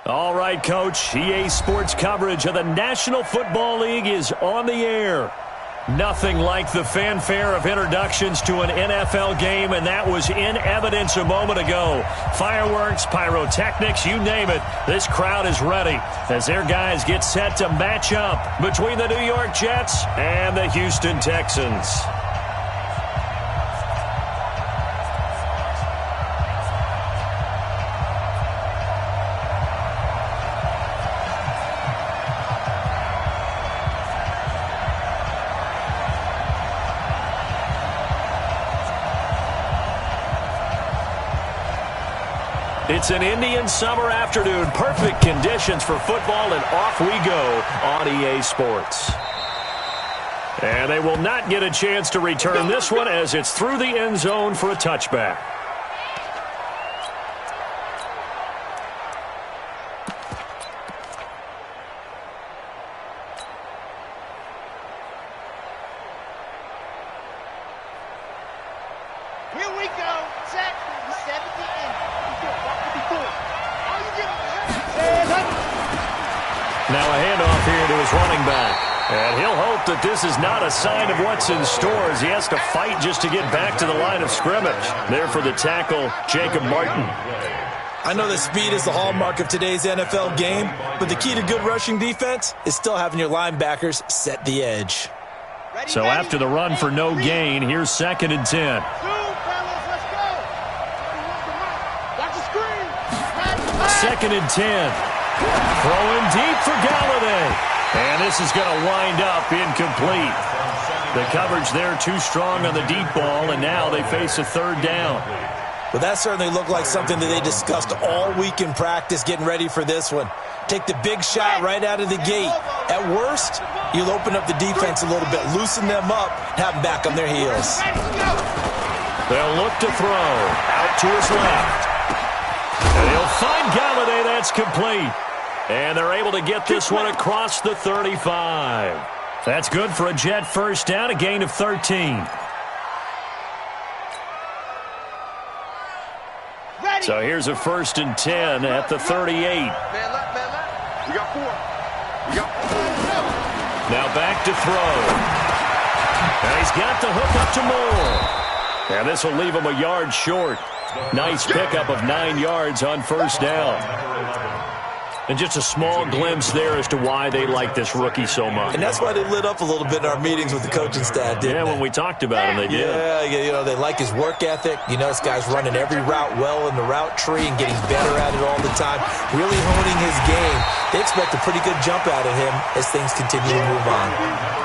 All right, Coach. EA Sports coverage of the National Football League is on the air. Nothing like the fanfare of introductions to an NFL game, and that was in evidence a moment ago. Fireworks, pyrotechnics, you name it. This crowd is ready as their guys get set to match up between the New York Jets and the Houston Texans. It's an Indian summer afternoon. Perfect conditions for football, and off we go on EA Sports. And they will not get a chance to return this one as it's through the end zone for a touchback. Here we go. Set. 70 Now a handoff here to his running back. And he'll hope that this is not a sign of what's in store as he has to fight just to get back to the line of scrimmage. There for the tackle, Jacob Martin. I know that speed is the hallmark of today's NFL game, but the key to good rushing defense is still having your linebackers set the edge. So after the run for no gain, here's 2nd and 10. Second and 10. Throwing deep for Galladay. And this is going to wind up incomplete. The coverage there too strong on the deep ball, and now they face a 3rd down. Well, that certainly looked like something that they discussed all week in practice getting ready for this one. Take the big shot right out of the gate. At worst, you'll open up the defense a little bit, loosen them up, have them back on their heels. They'll look to throw. Out to his left. And he'll find Galladay. That's complete. And they're able to get this one across the 35. That's good for a Jet first down, a gain of 13. So here's a 1st and 10 at the 38. Man left. We got 4. Now back to throw. And he's got the hook up to Moore. And this will leave him a yard short. Nice pickup of 9 yards on 1st down. And just a small glimpse there as to why they like this rookie so much. And that's why they lit up a little bit in our meetings with the coaching staff, didn't they? When we talked about him, they did. Yeah, you know, they like his work ethic. You know, this guy's running every route well in the route tree and getting better at it all the time, really honing his game. They expect a pretty good jump out of him as things continue to move on.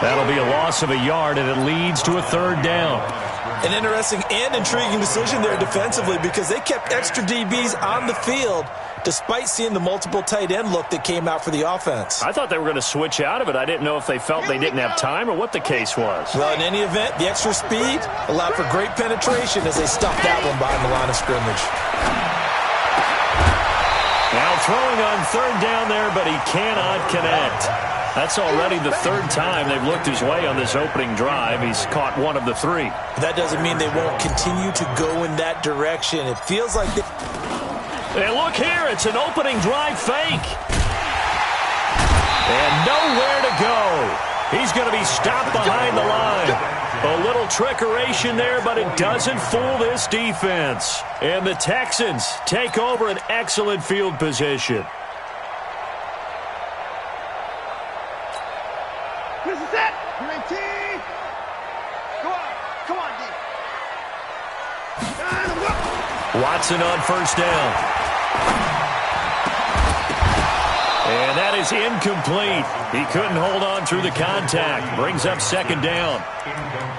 That'll be a loss of a yard, and it leads to a 3rd down. An interesting and intriguing decision there defensively because they kept extra DBs on the field despite seeing the multiple tight end look that came out for the offense. I thought they were going to switch out of it. I didn't know if they felt they didn't have time or what the case was. Well, in any event, the extra speed allowed for great penetration as they stuffed that one behind the line of scrimmage. Now throwing on 3rd down there, but he cannot connect. That's already the 3rd time they've looked his way on this opening drive. He's caught 1 of the 3. That doesn't mean they won't continue to go in that direction. It feels like they... And look here, it's an opening drive fake. And nowhere to go. He's going to be stopped behind the line. A little trickeration there, but it doesn't fool this defense. And the Texans take over an excellent field position. This is it. You're in team. Come on, D. Watson on 1st down. And that is incomplete. He couldn't hold on through the contact. Brings up 2nd down.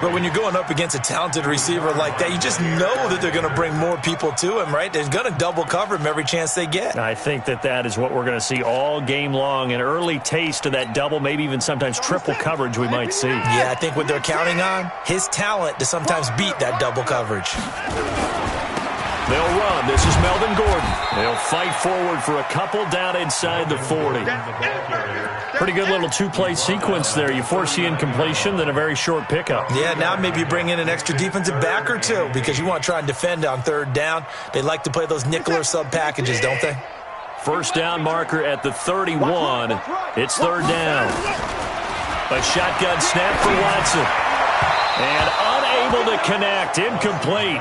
But when you're going up against a talented receiver like that, you just know that they're going to bring more people to him, right? They're going to double cover him every chance they get. I think that is what we're going to see all game long. An early taste of that double, maybe even sometimes triple coverage we might see. Yeah, I think what they're counting on, his talent to sometimes beat that double coverage. They'll run. This is Melvin Gordon. They'll fight forward for a couple down inside the 40. Pretty good little 2-play sequence there. You force the incompletion, then a very short pickup. Yeah, now maybe you bring in an extra defensive back or 2 because you want to try and defend on 3rd down. They like to play those nickel or sub packages, don't they? First down marker at the 31. It's third down. A shotgun snap for Watson. And unable to connect. Incomplete.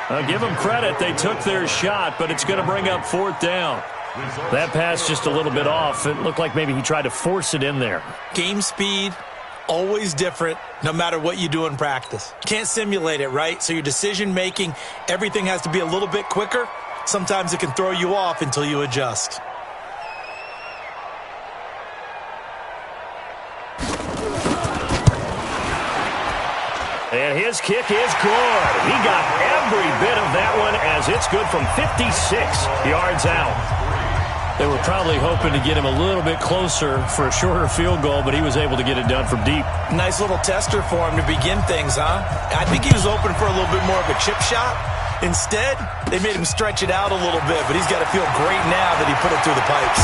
I'll give them credit. They took their shot, but it's going to bring up fourth down. That pass just a little bit off. It looked like maybe he tried to force it in there. Game speed, always different, no matter what you do in practice. Can't simulate it, right? So your decision-making, everything has to be a little bit quicker. Sometimes it can throw you off until you adjust. And his kick is good. He got every bit of that one as it's good from 56 yards out. They were probably hoping to get him a little bit closer for a shorter field goal, but he was able to get it done from deep. Nice little tester for him to begin things, huh? I think he was open for a little bit more of a chip shot. Instead, they made him stretch it out a little bit, but he's got to feel great now that he put it through the pipes.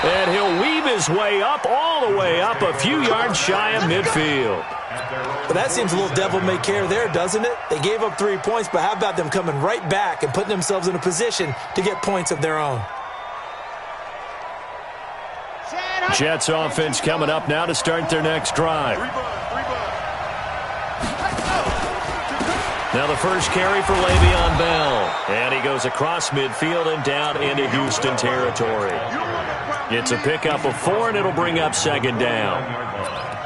And he'll weave his way up, all the way up, a few yards shy of midfield. But that seems a little devil-may-care there, doesn't it? They gave up 3 points, but how about them coming right back and putting themselves in a position to get points of their own? Jets offense coming up now to start their next drive. Now the first carry for Le'Veon Bell. And he goes across midfield and down into Houston territory. It's a pickup of 4, and it'll bring up second down.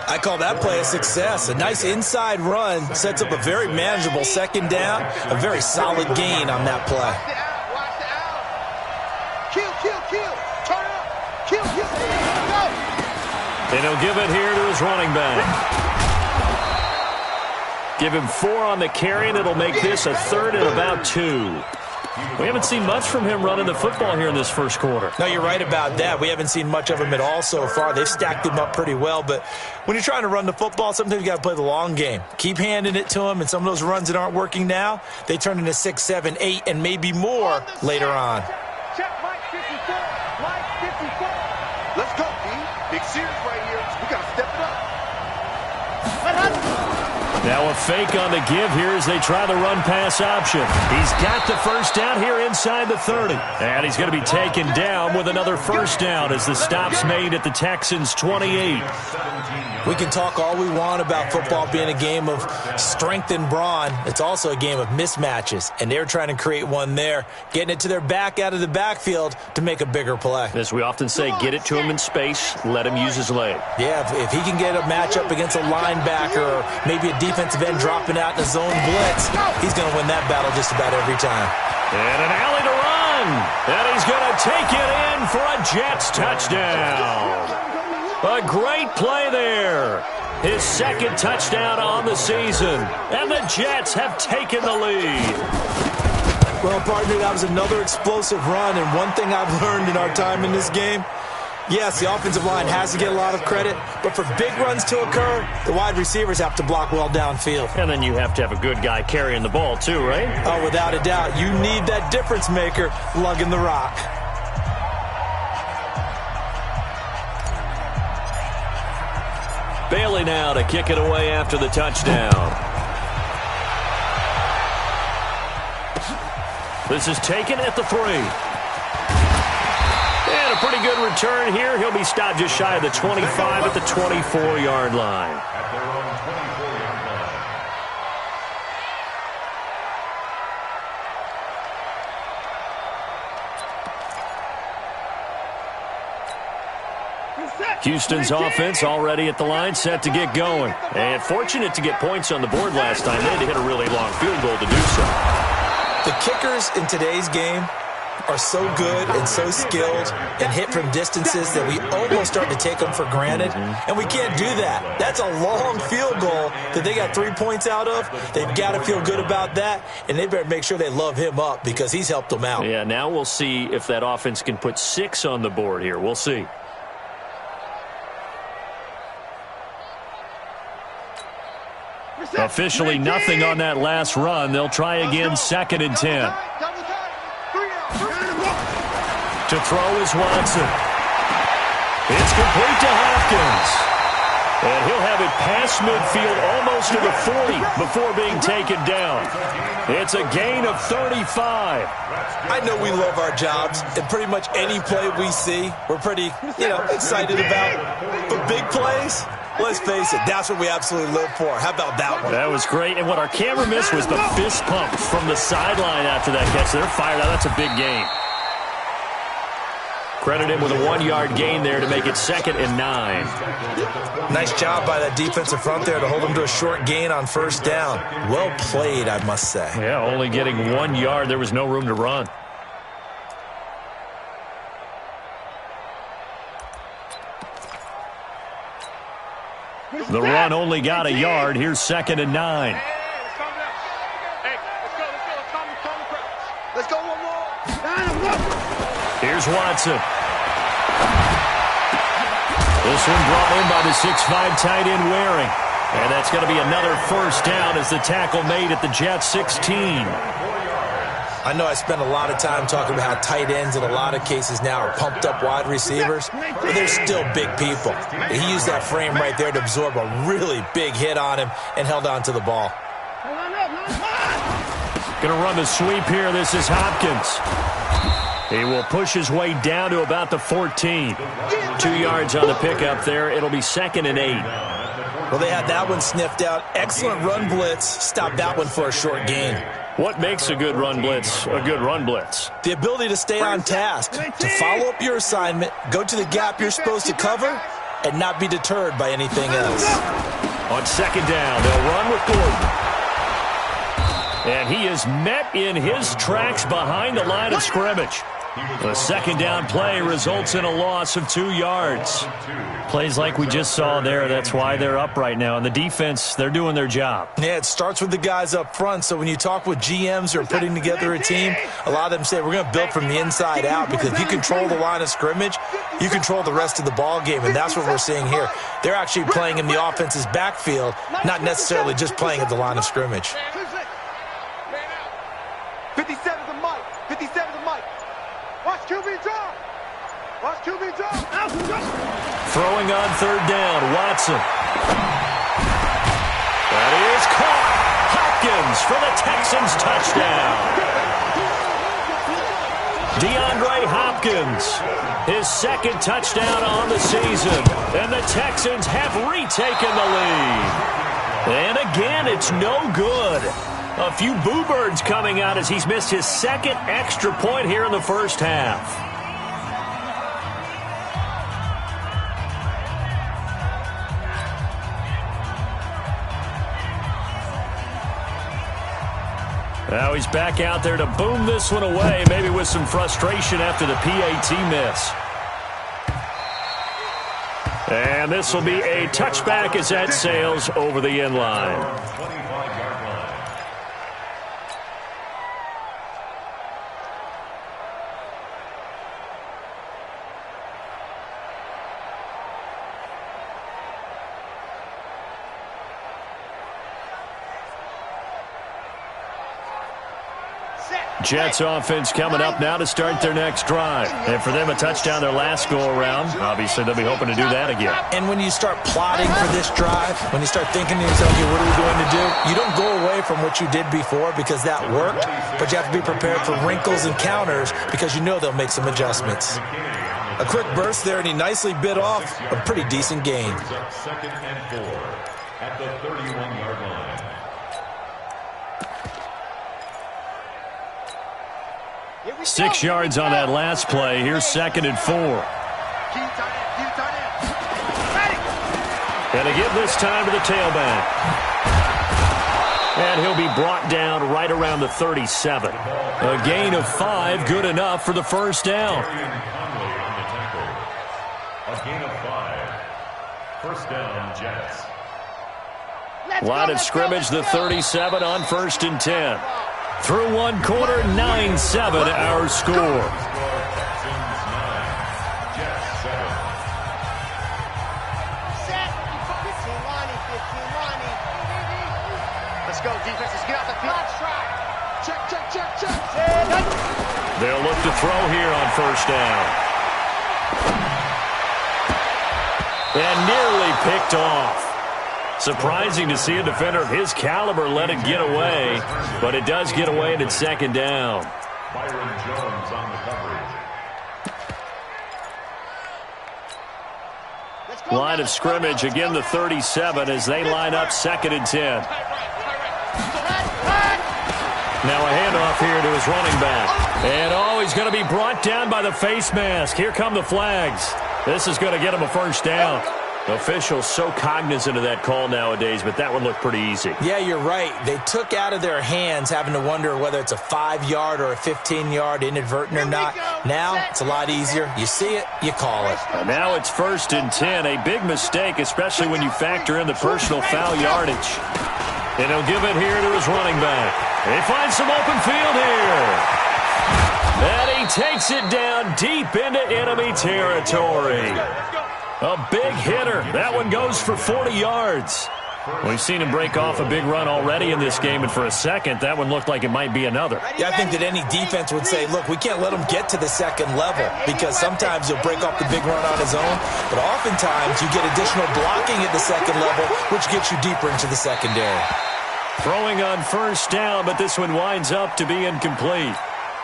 I call that play a success. A nice inside run sets up a very manageable second down. A very solid gain on that play. Kill. Turn up. Kill. Go. And he'll give it here to his running back. Give him 4 on the carry, and it'll make this a third and about 2. We haven't seen much from him running the football here in this first quarter. No, you're right about that. We haven't seen much of him at all so far. They've stacked him up pretty well, but when you're trying to run the football, sometimes you got to play the long game. Keep handing it to him, and some of those runs that aren't working now, they turn into 6, 7, 8, and maybe more later on. Check Mike 54. Mike 54. Let's go, D. Big series right here. We got to step it up. Now a fake on the give here as they try the run-pass option. He's got the first down here inside the 30. And he's going to be taken down with another first down as the stop's made at the Texans' 28. We can talk all we want about football being a game of strength and brawn. It's also a game of mismatches, and they're trying to create one there, getting it to their back out of the backfield to make a bigger play. As we often say, get it to him in space, let him use his leg. Yeah, if he can get a matchup against a linebacker or maybe a defensive end dropping out in a zone blitz, he's going to win that battle just about every time. And an alley to run. And he's going to take it in for a Jets touchdown. A great play there. His second touchdown on the season. And the Jets have taken the lead. Well, partner, that was another explosive run. And one thing I've learned in our time in this game, yes, the offensive line has to get a lot of credit, but for big runs to occur, the wide receivers have to block well downfield. And then you have to have a good guy carrying the ball too, right? Oh, without a doubt. You need that difference maker lugging the rock. Bailey now to kick it away after the touchdown. This is taken at the 3. And a pretty good return here. He'll be stopped just shy of the 25 at the 24-yard line. Houston's offense already at the line, set to get going. And fortunate to get points on the board last time. They had to hit a really long field goal to do so. The kickers in today's game are so good and so skilled and hit from distances that we almost start to take them for granted. And we can't do that. That's a long field goal that they got 3 points out of. They've got to feel good about that, and they better make sure they love him up because he's helped them out. Yeah, now we'll see if that offense can put 6 on the board here. We'll see. Officially nothing on that last run. They'll try again, 2nd and 10. To throw is Watson. It's complete to Hopkins. And he'll have it past midfield, almost to the 40, before being taken down. It's a gain of 35. I know we love our jobs, and pretty much any play we see, we're pretty, excited about. But big plays, let's face it, that's what we absolutely live for. How about that one? That was great. And what our camera missed was the fist pump from the sideline after that catch. They're fired out. That's a big gain. Credit him with a 1-yard gain there to make it 2nd and 9. Nice job by that defensive front there to hold him to a short gain on first down. Well played, I must say. Yeah, only getting 1 yard. There was no room to run. The run only got a yard. Here's 2nd and 9. Let's go one more. Here's Watson. This one brought in by the 6'5" tight end Waring. And that's going to be another first down as the tackle made at the Jets 16. I know I spent a lot of time talking about how tight ends in a lot of cases now are pumped up wide receivers, but they're still big people. He used that frame right there to absorb a really big hit on him and held on to the ball. Going to run the sweep here. This is Hopkins. He will push his way down to about the 14. 2 yards on the pickup there. It'll be 2nd and 8. Well, they had that one sniffed out. Excellent run blitz. Stopped that one for a short gain. What makes a good run blitz a good run blitz? The ability to stay on task, to follow up your assignment, go to the gap you're supposed to cover, and not be deterred by anything else. On 2nd down, they'll run with Gordon. And he is met in his tracks behind the line of scrimmage. The 2nd down play results in a loss of 2 yards. Plays like we just saw there, that's why they're up right now. And the defense, they're doing their job. Yeah, it starts with the guys up front. So when you talk with GMs who are putting together a team, a lot of them say we're going to build from the inside out, because if you control the line of scrimmage, you control the rest of the ball game, and that's what we're seeing here. They're actually playing in the offense's backfield, not necessarily just playing at the line of scrimmage. 57's a Mike. 57's a Mike. Watch QB drop. Watch QB drop. Throwing on 3rd down, Watson. That is caught. Hopkins for the Texans touchdown. DeAndre Hopkins, his 2nd touchdown on the season. And the Texans have retaken the lead. And again, it's no good. A few boo birds coming out as he's missed his 2nd extra point here in the first half. Now he's back out there to boom this one away, maybe with some frustration after the PAT miss. And this will be a touchback as that sails over the end line. Jets offense coming up now to start their next drive. And for them, a touchdown their last go-around. Obviously, they'll be hoping to do that again. And when you start plotting for this drive, when you start thinking to yourself, okay, what are we going to do? You don't go away from what you did before because that worked, but you have to be prepared for wrinkles and counters because you know they'll make some adjustments. A quick burst there, and he nicely bit off a pretty decent gain. 2nd and 4 at the 31-yard line. 6 yards on that last play. Here's 2nd and 4. And a give this time to the tailback. And he'll be brought down right around the 37. A gain of 5, good enough for the first down. A gain of 5. First down, Jets. Line of scrimmage, the 37 on 1st and 10. Through one quarter, 9-7 our score. Texans 9, Jets 7. Let's go, defense. Let's get out the field. Check. They'll look to throw here on 1st down. And nearly picked off. Surprising to see a defender of his caliber let it get away, but it does get away and it's second down. Byron Jones on the coverage. Line of scrimmage, again the 37 as they line up 2nd and 10. Now a handoff here to his running back. And he's going to be brought down by the face mask. Here come the flags. This is going to get him a first down. Officials so cognizant of that call nowadays, but that one looked pretty easy. Yeah, you're right. They took out of their hands having to wonder whether it's a 5-yard or a 15-yard inadvertent or not. Now it's a lot easier. You see it, you call it. And now it's 1st and 10. A big mistake, especially when you factor in the personal foul yardage. And he'll give it here to his running back. He finds some open field here. And he takes it down deep into enemy territory. A big hitter. That one goes for 40 yards. We've seen him break off a big run already in this game, and for a second, that one looked like it might be another. Yeah, I think that any defense would say, look, we can't let him get to the second level because sometimes he'll break off the big run on his own, but oftentimes you get additional blocking at the second level, which gets you deeper into the secondary. Throwing on first down, but this one winds up to be incomplete.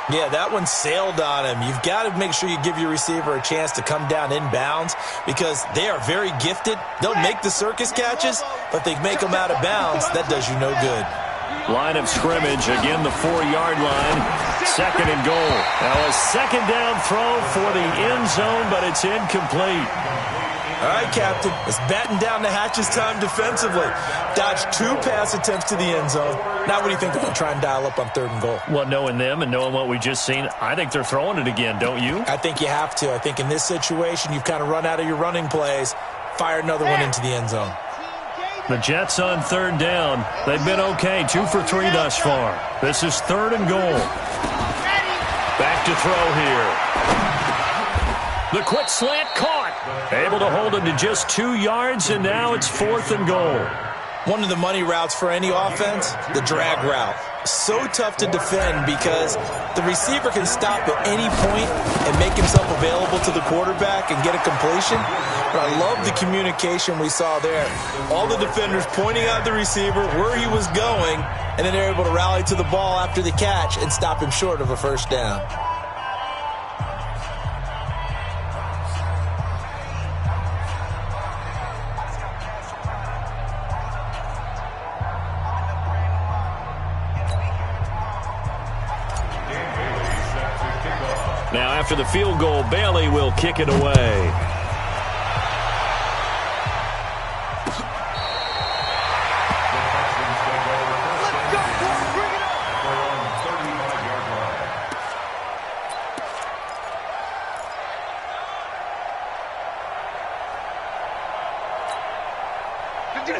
Yeah, that one sailed on him. You've got to make sure you give your receiver a chance to come down inbounds because they are very gifted. They'll make the circus catches, but they make them out of bounds. That does you no good. Line of scrimmage, again the 4-yard line. 2nd and goal. Now a second down throw for the end zone, but it's incomplete. All right, Captain, it's batten down the hatches time defensively. Dodged 2 pass attempts to the end zone. Now what do you think they're going to try and dial up on 3rd and goal? Well, knowing them and knowing what we just seen, I think they're throwing it again, don't you? I think you have to. I think in this situation, you've kind of run out of your running plays. Fire another one into the end zone. The Jets on 3rd down. They've been okay, 2 for 3 thus far. This is 3rd and goal. Back to throw here. The quick slant caught. Able to hold him to just 2 yards, and now it's 4th and goal. One of the money routes for any offense, the drag route. So tough to defend because the receiver can stop at any point and make himself available to the quarterback and get a completion. But I love the communication we saw there. All the defenders pointing out the receiver, where he was going, and then they're able to rally to the ball after the catch and stop him short of a first down. Now, after the field goal, Bailey will kick it away.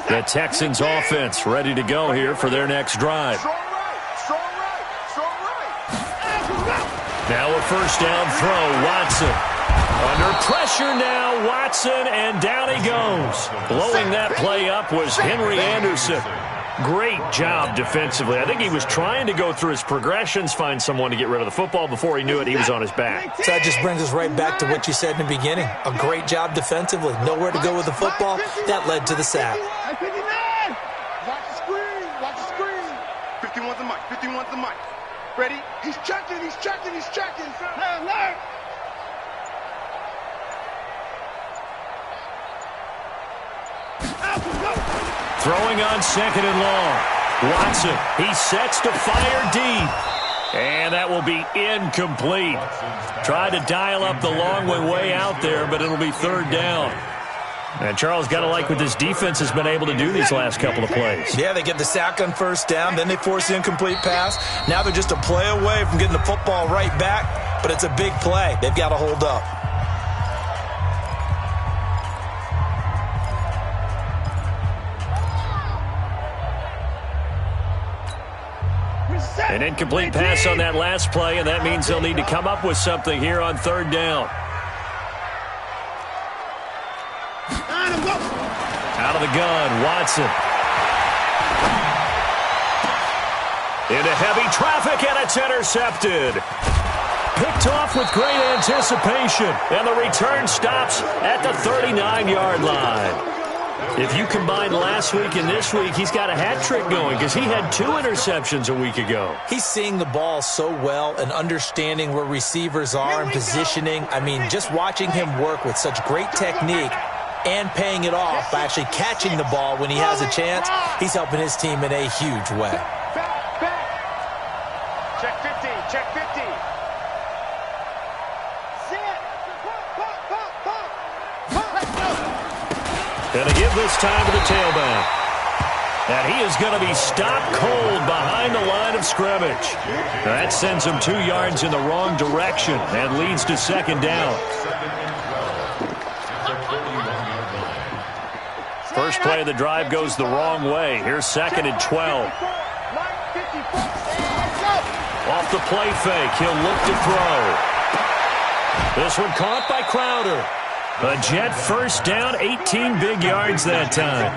The Texans offense ready to go here for their next drive. Now a first down throw, Watson. Under pressure now, Watson, and down he goes. Blowing that play up was Henry Anderson. Great job defensively. I think he was trying to go through his progressions, find someone to get rid of the football. Before he knew it, he was on his back. So that just brings us right back to what you said in the beginning. A great job defensively. Nowhere to go with the football. That led to the sack. Watch the screen. Watch the screen. 51's the mic. 51's the mic. Ready? He's checking. He's checking. He's checking. Alert. Throwing on 2nd and long. Watson, he sets to fire deep. And that will be incomplete. Tried to dial up the long one way out there, but it'll be 3rd down. And Charles, got to like what this defense has been able to do these last couple of plays. Yeah, they get the sack on first down, then they force the incomplete pass. Now they're just a play away from getting the football right back, but it's a big play. They've got to hold up. An incomplete pass on that last play, and that means they'll need to come up with something here on 3rd down. Out of the gun, Watson. Into heavy traffic, and it's intercepted. Picked off with great anticipation, and the return stops at the 39-yard line. If you combine last week and this week, he's got a hat trick going because he had 2 interceptions a week ago. He's seeing the ball so well and understanding where receivers are and positioning. I mean, just watching him work with such great technique and paying it off by actually catching the ball when he has a chance, he's helping his team in a huge way. Check 50, check 50. Going to give this time to the tailback. And he is going to be stopped cold behind the line of scrimmage. That sends him 2 yards in the wrong direction and leads to second down. First play of the drive goes the wrong way. Here's second and 12. Off the play fake, he'll look to throw. This one caught by Crowder. A Jet first down, 18 big yards that time.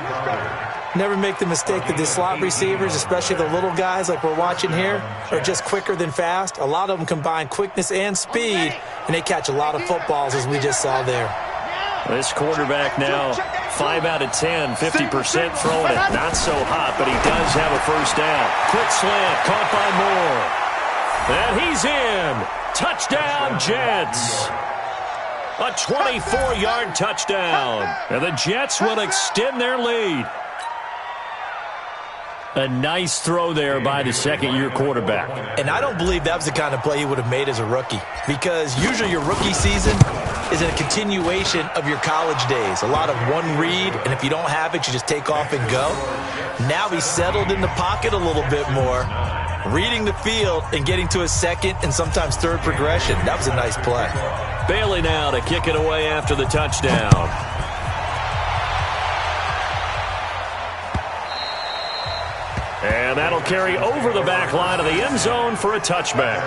Never make the mistake that the slot receivers, especially the little guys like we're watching here, are just quicker than fast. A lot of them combine quickness and speed, and they catch a lot of footballs, as we just saw there. This quarterback now, 5 out of 10, 50% throwing it. Not so hot, but he does have a first down. Quick slant, caught by Moore. And he's in. Touchdown, Jets. A 24-yard touchdown. And the Jets will extend their lead. A nice throw there by the second-year quarterback. And I don't believe that was the kind of play he would have made as a rookie, because usually your rookie season is a continuation of your college days. A lot of one read, and if you don't have it, you just take off and go. Now he's settled in the pocket a little bit more, reading the field and getting to his second and sometimes third progression. That was a nice play. Bailey now to kick it away after the touchdown. And that'll carry over the back line of the end zone for a touchback.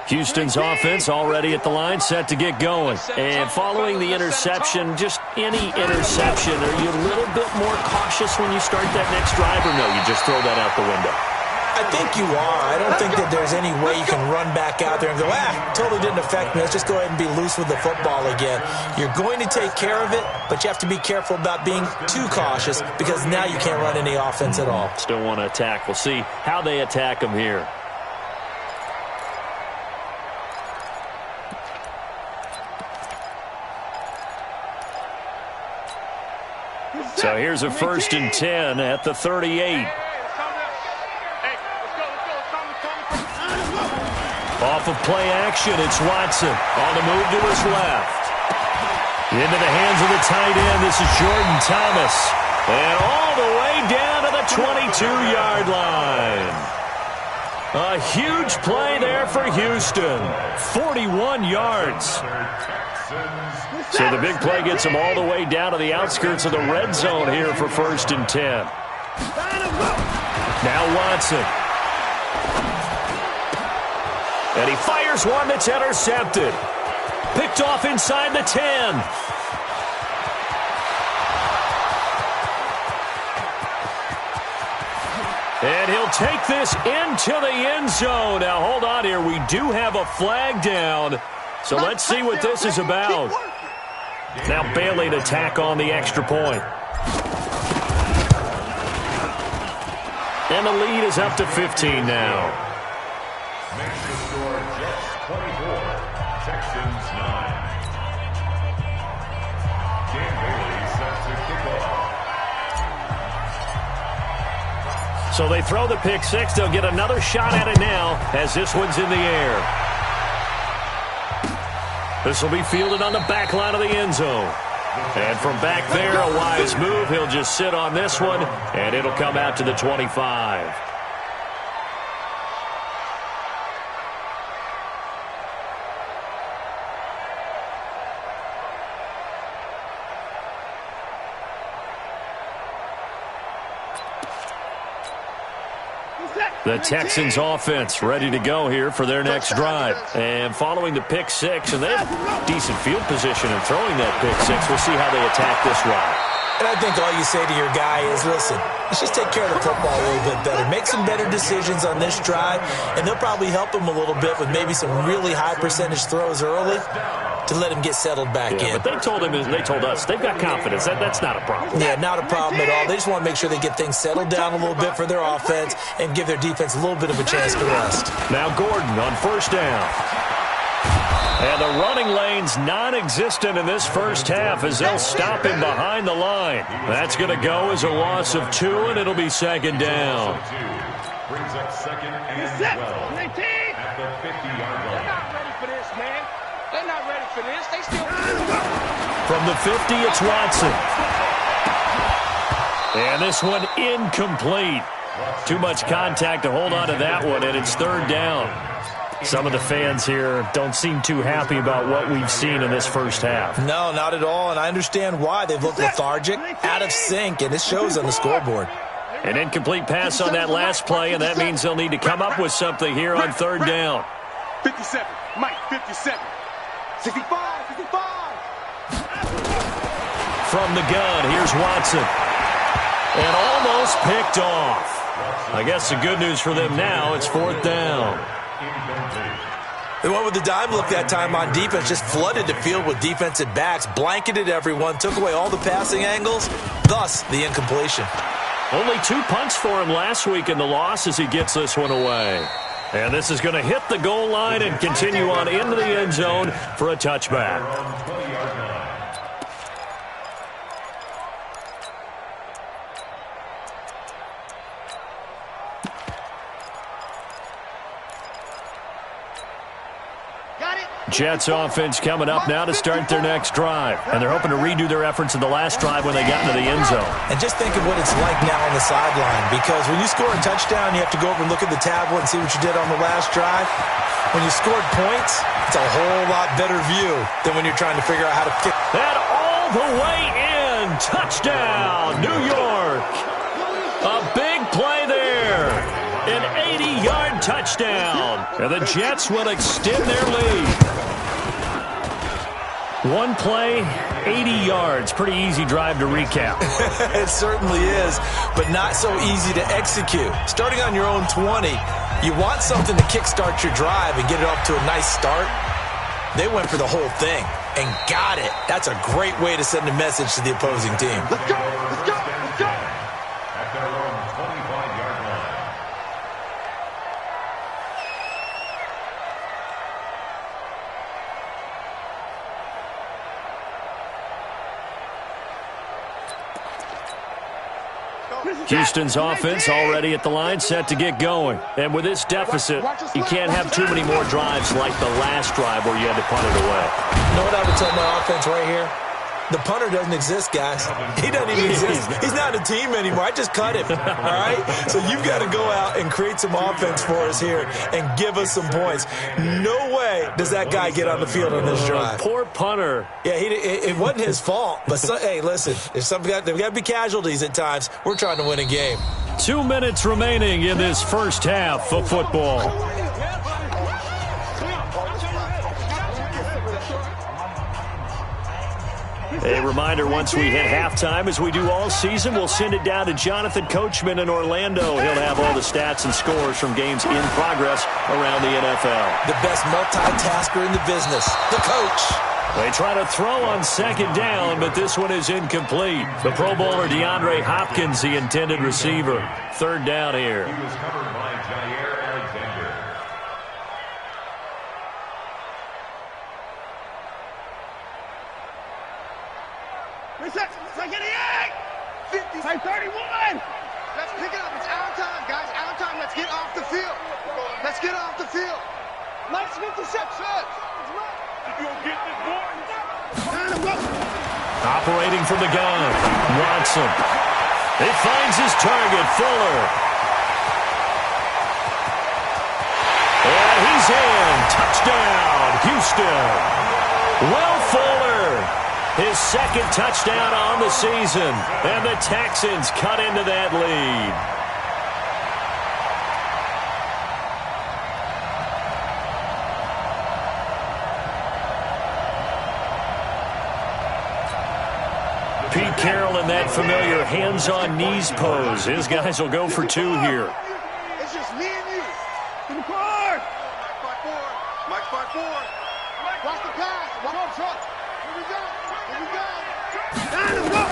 Houston's offense already at the line, set to get going. And following the interception, just any interception, are you a little bit more cautious when you start that next drive, or no, you just throw that out the window? I think you are. I don't think that there's any way you can run back out there and go, totally didn't affect me. Let's just go ahead and be loose with the football again. You're going to take care of it, but you have to be careful about being too cautious, because now you can't run any offense at all. Still want to attack. We'll see how they attack them here. So here's a 1st and 10 at the 38. Off of play action, it's Watson on the move to his left. Into the hands of the tight end, this is Jordan Thomas. And all the way down to the 22-yard line. A huge play there for Houston. 41 yards. So the big play gets him all the way down to the outskirts of the red zone here for 1st and 10. Now Watson. And he fires one that's intercepted. Picked off inside the 10. And he'll take this into the end zone. Now, hold on here. We do have a flag down. So let's see what this is about. Now Bailey to tack on the extra point. And the lead is up to 15 now. Makes the score Jets 24, Texans 9. Dan Bailey set to kick off. So they throw the pick six. They'll get another shot at it now as this one's in the air. This will be fielded on the back line of the end zone. And from back there, a wise move. He'll just sit on this one, and it'll come out to the 25. The Texans offense ready to go here for their next drive. And following the pick six, and they have decent field position in throwing that pick six. We'll see how they attack this ride. And I think all you say to your guy is, listen, let's just take care of the football a little bit better. Make some better decisions on this drive, and they'll probably help him a little bit with maybe some really high percentage throws early to let him get settled back in. But they told him, and they told us, they've got confidence. That's not a problem. Yeah, not a problem at all. They just want to make sure they get things settled down a little bit for their offense and give their defense a little bit of a chance to rest. Now Gordon on first down. And the running lane's non-existent in this first half as they'll stop him behind the line. That's going to go as a loss of 2, and it'll be second down. Brings up second and 12 at the 50-yard line. They're not ready for this, man. They're not ready for this. They still... From the 50, it's Watson. And this one incomplete. Too much contact to hold on to that one, and it's third down. Some of the fans here don't seem too happy about what we've seen in this first half. No, not at all, and I understand why. They've looked lethargic, out of sync, and it shows on the scoreboard. An incomplete pass on that last play, and that means they'll need to come up with something here on third down. 57, Mike, 57. 65, 65. From the gun, here's Watson. And almost picked off. I guess the good news for them now, it's fourth down. They went with the dime look that time on defense, just flooded the field with defensive backs, blanketed everyone, took away all the passing angles, thus the incompletion. Only 2 punts for him last week in the loss as he gets this one away. And this is going to hit the goal line and continue on into the end zone for a touchback. Jets offense coming up now to start their next drive. And they're hoping to redo their efforts in the last drive when they got into the end zone. And just think of what it's like now on the sideline, because when you score a touchdown, you have to go over and look at the tablet and see what you did on the last drive. When you scored points, it's a whole lot better view than when you're trying to figure out how to kick. That all the way in. Touchdown, New York. A big play there. An 80-yard touchdown. And the Jets will extend their lead. One play, 80 yards. Pretty easy drive to recap. It certainly is, but not so easy to execute. Starting on your own 20, you want something to kickstart your drive and get it off to a nice start. They went for the whole thing and got it. That's a great way to send a message to the opposing team. Let's go, let's go, let's go. At their own 25-yard line. Houston's offense already at the line, set to get going. And with this deficit, you can't have too many more drives like the last drive where you had to punt it away. You know what I would tell my offense right here? The punter doesn't exist, guys. He doesn't even exist. He's not a team anymore. I just cut him, all right? So you've got to go out and create some offense for us here and give us some points. No way does that guy get on the field on this drive. Poor punter. Yeah, it wasn't his fault. But, hey, listen, there's got to be casualties at times. We're trying to win a game. 2 minutes remaining in this first half of football. A reminder, once we hit halftime, as we do all season, we'll send it down to Jonathan Coachman in Orlando. He'll have all the stats and scores from games in progress around the NFL. The best multitasker in the business, the coach. They try to throw on second down, but this one is incomplete. The Pro Bowler DeAndre Hopkins, the intended receiver. Third down here. He was covered by Jair Alexander. Reset. 50. 31. Let's pick it up. It's our time, guys. Our time. Let's get off the field. Let's get off the field. Nice interception. If you don't get this boy. Operating from the gun, Watson. He finds his target, Fuller. And he's in. Touchdown, Houston. Will Fuller. His second touchdown on the season. And the Texans cut into that lead. in that familiar hands-on knees pose. His guys will go for 2 here. It's just me and you. In the car. Mike 5-4. Watch the pass. Watch on truck. Here we go. Here we go. Let's go.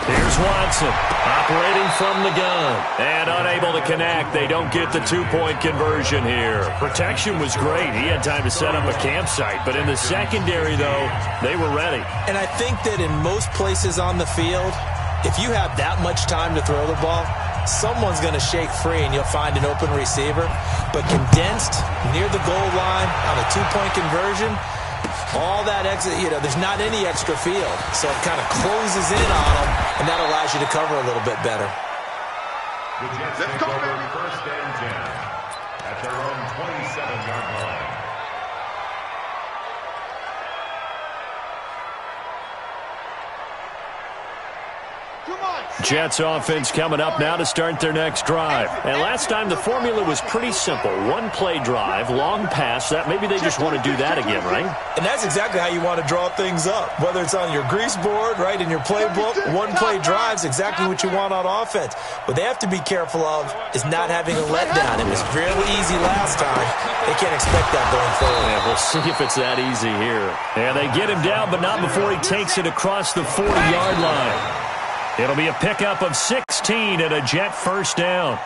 Here's Watson, operating from the gun, and unable to connect. They don't get the 2-point conversion here. Protection was great. He had time to set up a campsite, but in the secondary, though, they were ready. And I think that in most places on the field, if you have that much time to throw the ball, someone's going to shake free and you'll find an open receiver. But condensed near the goal line on a 2-point conversion, all that exit, there's not any extra field. So it kind of closes in on them, and that allows you to cover a little bit better. The Jets take over 1st and 10 at their own 27-yard line. Jets offense coming up now to start their next drive. And last time the formula was pretty simple. 1-play drive, long pass. That maybe they just want to do that again, right? And that's exactly how you want to draw things up. Whether it's on your grease board, right, in your playbook, 1-play drive's exactly what you want on offense. What they have to be careful of is not having a letdown. It was fairly easy last time. They can't expect that going forward. Yeah, we'll see if it's that easy here. And they get him down, but not before he takes it across the 40-yard line. It'll be a pickup of 16 and a Jet first down.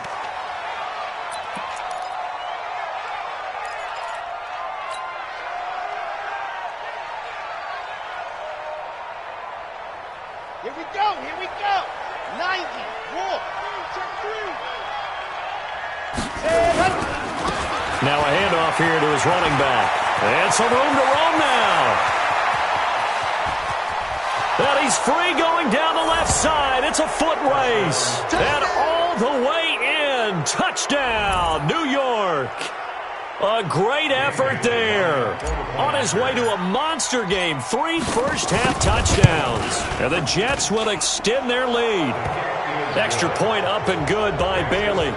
Here we go. Here we go. 90. Roll. Check 3. Now a handoff here to his running back. And some room to roam now. And he's free going down the left side. It's a foot race. And all the way in. Touchdown, New York. A great effort there. On his way to a monster game. 3 first-half touchdowns. And the Jets will extend their lead. Extra point up and good by Bailey.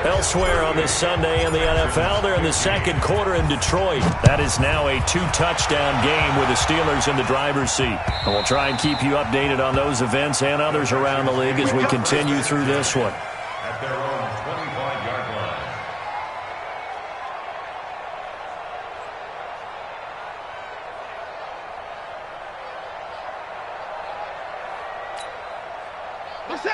Elsewhere on this Sunday in the NFL, they're in the second quarter in Detroit. That is now a 2-touchdown game with the Steelers in the driver's seat. And we'll try and keep you updated on those events and others around the league as we continue through this one. At their own 25-yard line.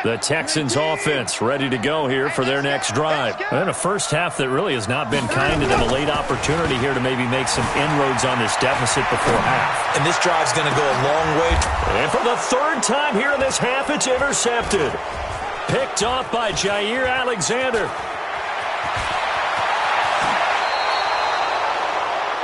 The Texans offense ready to go here for their next drive. And a first half that really has not been kind to them. A late opportunity here to maybe make some inroads on this deficit before half. And this drive's going to go a long way. And for the 3rd time here in this half, it's intercepted. Picked off by Jair Alexander.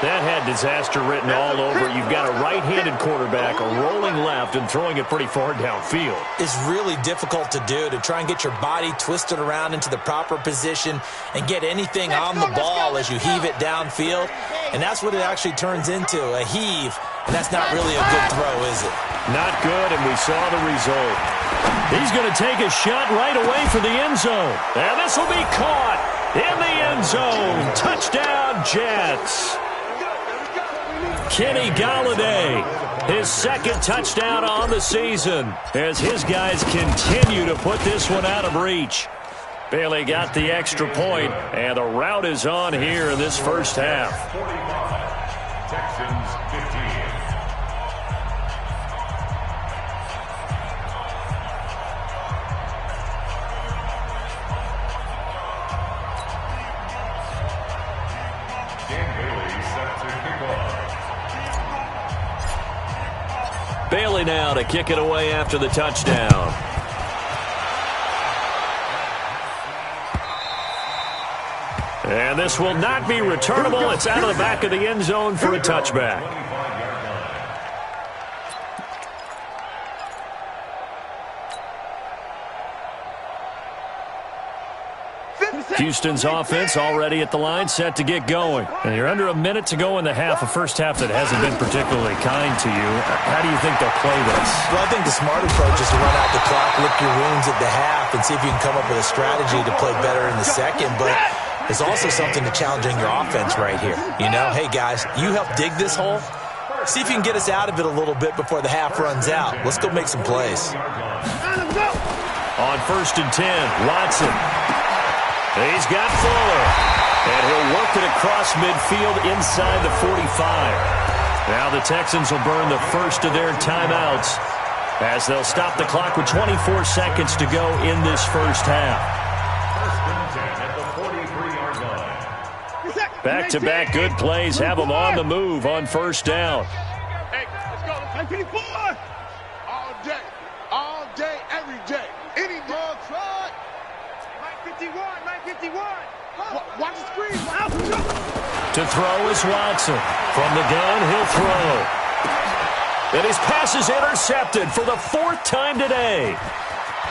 That had disaster written all over it. You've got a right-handed quarterback, a rolling left, and throwing it pretty far downfield. It's really difficult to do, to try and get your body twisted around into the proper position and get anything on the ball as you heave it downfield. And that's what it actually turns into, a heave. And that's not really a good throw, is it? Not good, and we saw the result. He's going to take a shot right away for the end zone. And this will be caught in the end zone. Touchdown, Jets. Kenny Golladay, his 2nd touchdown on the season as his guys continue to put this one out of reach. Bailey got the extra point, and the route is on here in this first half. 45, Texans 15. Bailey now to kick it away after the touchdown. And this will not be returnable. It's out of the back of the end zone for a touchback. Houston's offense already at the line, set to get going. And you're under a minute to go in the half, a first half that hasn't been particularly kind to you. How do you think they'll play this? Well, I think the smart approach is to run out the clock, lick your wounds at the half, and see if you can come up with a strategy to play better in the second. But there's also something to challenging your offense right here. You know, hey, guys, you help dig this hole. See if you can get us out of it a little bit before the half runs out. Let's go make some plays. On 1st and 10, Watson. He's got Fuller. And he'll work it across midfield inside the 45. Now the Texans will burn the first of their timeouts as they'll stop the clock with 24 seconds to go in this first half. First and 10 at the 43-yard line. Back-to-back good plays have them on the move on first down. Hey, let's go. 954. All day, every day. Any dog try. 951. Watch the screen. To throw is Watson. From the gun, he'll throw. And his pass is intercepted for the 4th time today.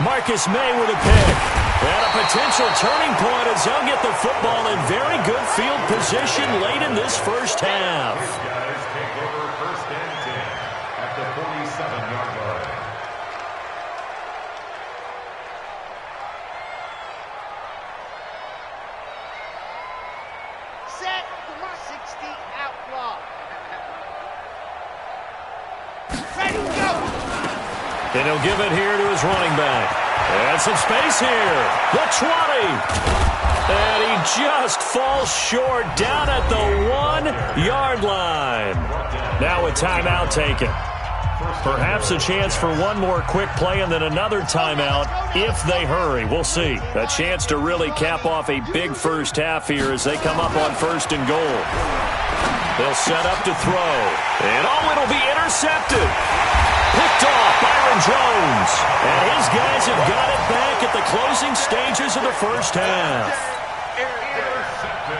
Marcus May with a pick. And a potential turning point as they'll get the football in very good field position late in this first half. These guys take over first and 10 at the 47-yard line. Set for my 60 out block. Ready, go! And he'll give it here to his running back. And some space here. The 20. And he just falls short down at the 1-yard line. Now a timeout taken. Perhaps a chance for one more quick play and then another timeout if they hurry. We'll see. A chance to really cap off a big first half here as they come up on 1st and goal. They'll set up to throw. And it'll be intercepted. Picked off Byron Jones. And his guys have got it back at the closing stages of the first half. Intercepted.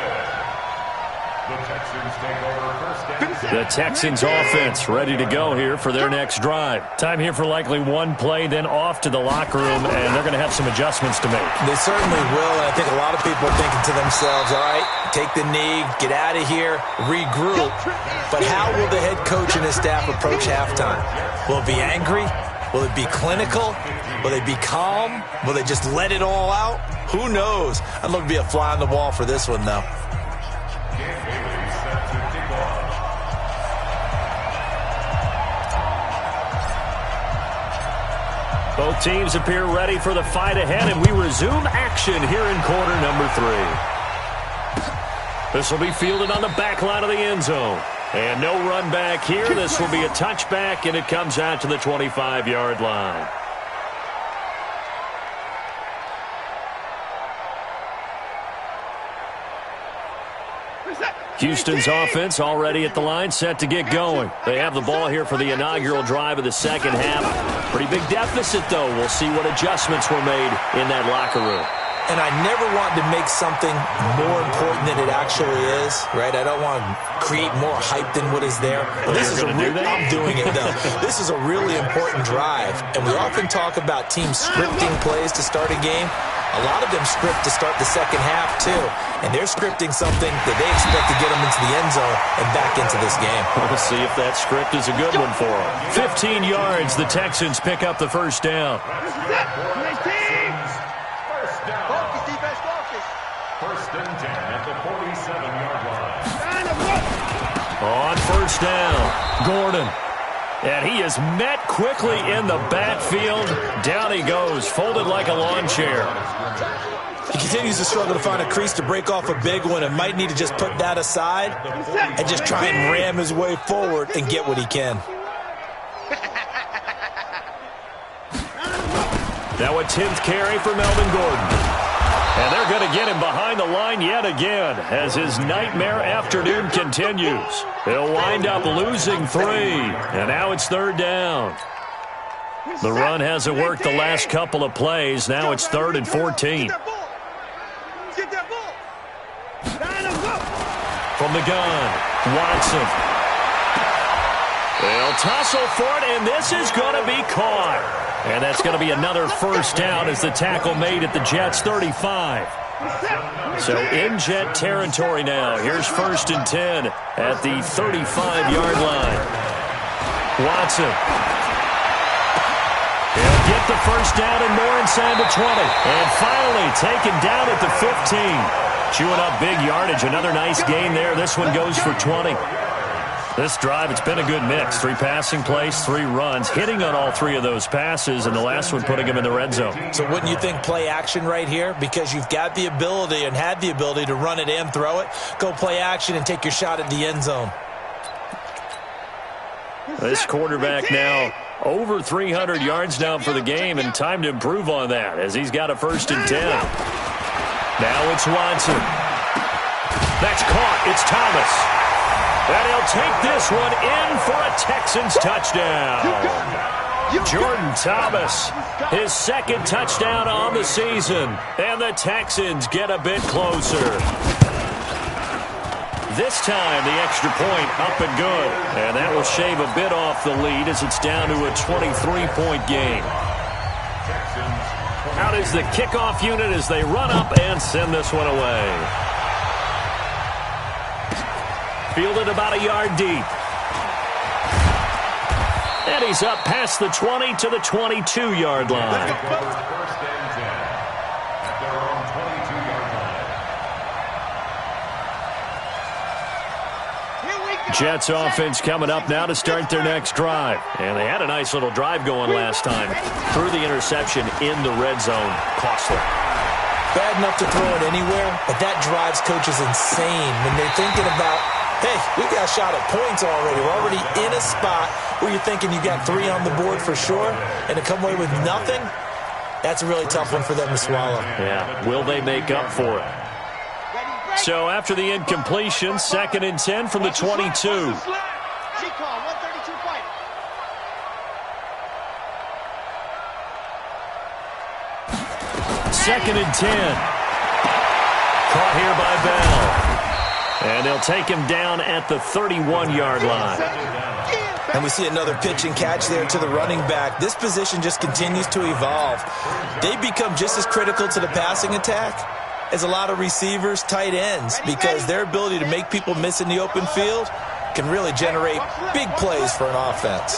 The Texans take over first and 10. The Texans offense ready to go here for their next drive. Time here for likely one play, then off to the locker room, and they're going to have some adjustments to make. They certainly will, and I think a lot of people are thinking to themselves, all right, take the knee, get out of here, regroup. But how will the head coach and his staff approach halftime? Will it be angry? Will it be clinical? Will they be calm? Will they just let it all out? Who knows? I'd love to be a fly on the wall for this one, though. Both teams appear ready for the fight ahead, and we resume action here in quarter number 3. This will be fielded on the back line of the end zone. And no run back here. This will be a touchback, and it comes out to the 25-yard line. Houston's offense already at the line, set to get going. They have the ball here for the inaugural drive of the second half. Pretty big deficit, though. We'll see what adjustments were made in that locker room. And I never want to make something more important than it actually is, right? I don't want to create more hype than what is there. But this is I'm doing it, though. This is a really important drive. And we often talk about teams scripting plays to start a game. A lot of them script to start the second half, too. And they're scripting something that they expect to get them into the end zone and back into this game. We'll see if that script is a good one for them. 15 yards, the Texans pick up the first down. First and 10 at the 47-yard line. On first down, Gordon. And he is met quickly in the backfield. Down he goes, folded like a lawn chair. He continues to struggle to find a crease to break off a big one and might need to just put that aside and just try and ram his way forward and get what he can. Now a 10th carry for Melvin Gordon. And they're going to get him behind the line yet again as his nightmare afternoon continues. He'll wind up losing 3. And now it's 3rd down. The run hasn't worked the last couple of plays. Now it's 3rd and 14. From the gun, Watson. They'll tussle for it, and this is going to be caught. And that's going to be another first down as the tackle made at the Jets' 35. So in Jet territory now. Here's 1st and 10 at the 35-yard line. Watson. He'll get the first down and more inside the 20. And finally taken down at the 15. Chewing up big yardage. Another nice gain there. This one goes for 20. This drive, it's been a good mix. 3 passing plays, 3 runs, hitting on all 3 of those passes, and the last one putting him in the red zone. So wouldn't you think play action right here? Because you've got the ability and had the ability to run it and throw it. Go play action and take your shot at the end zone. This quarterback now over 300 yards now for the game, and time to improve on that as he's got a 1st and 10. Now it's Watson. That's caught. It's Thomas. And he'll take this one in for a Texans touchdown. Jordan Thomas, his 2nd touchdown on the season. And the Texans get a bit closer. This time, the extra point up and good. And that will shave a bit off the lead as it's down to a 23-point game. Out is the kickoff unit as they run up and send this one away. Fielded about a yard deep. And he's up past the 20 to the 22-yard line. Jets offense coming up now to start their next drive. And they had a nice little drive going last time. Threw the interception in the red zone. Costly. Bad enough to throw it anywhere, but that drives coaches insane when they're thinking about, hey, we got a shot at points already. We're already in a spot where you're thinking you got 3 on the board for sure, and to come away with nothing, that's a really tough one for them to swallow. Yeah, will they make up for it? So after the incompletion, 2nd and 10 from the 22. Second and 10. Caught here by Bell. And they'll take him down at the 31-yard line. And we see another pitch and catch there to the running back. This position just continues to evolve. They become just as critical to the passing attack as a lot of receivers, tight ends, because their ability to make people miss in the open field can really generate big plays for an offense.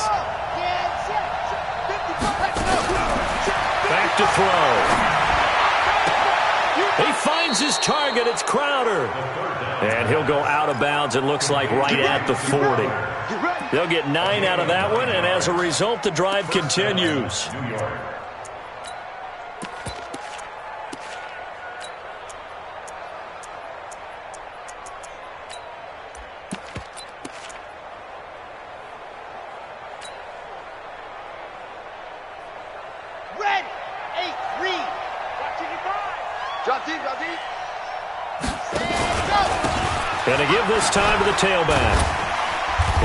Back to throw. He finds his target. It's Crowder. And he'll go out of bounds, it looks like, right at the 40. They'll get 9 out of that one, and as a result, the drive continues. Going to give this time to the tailback.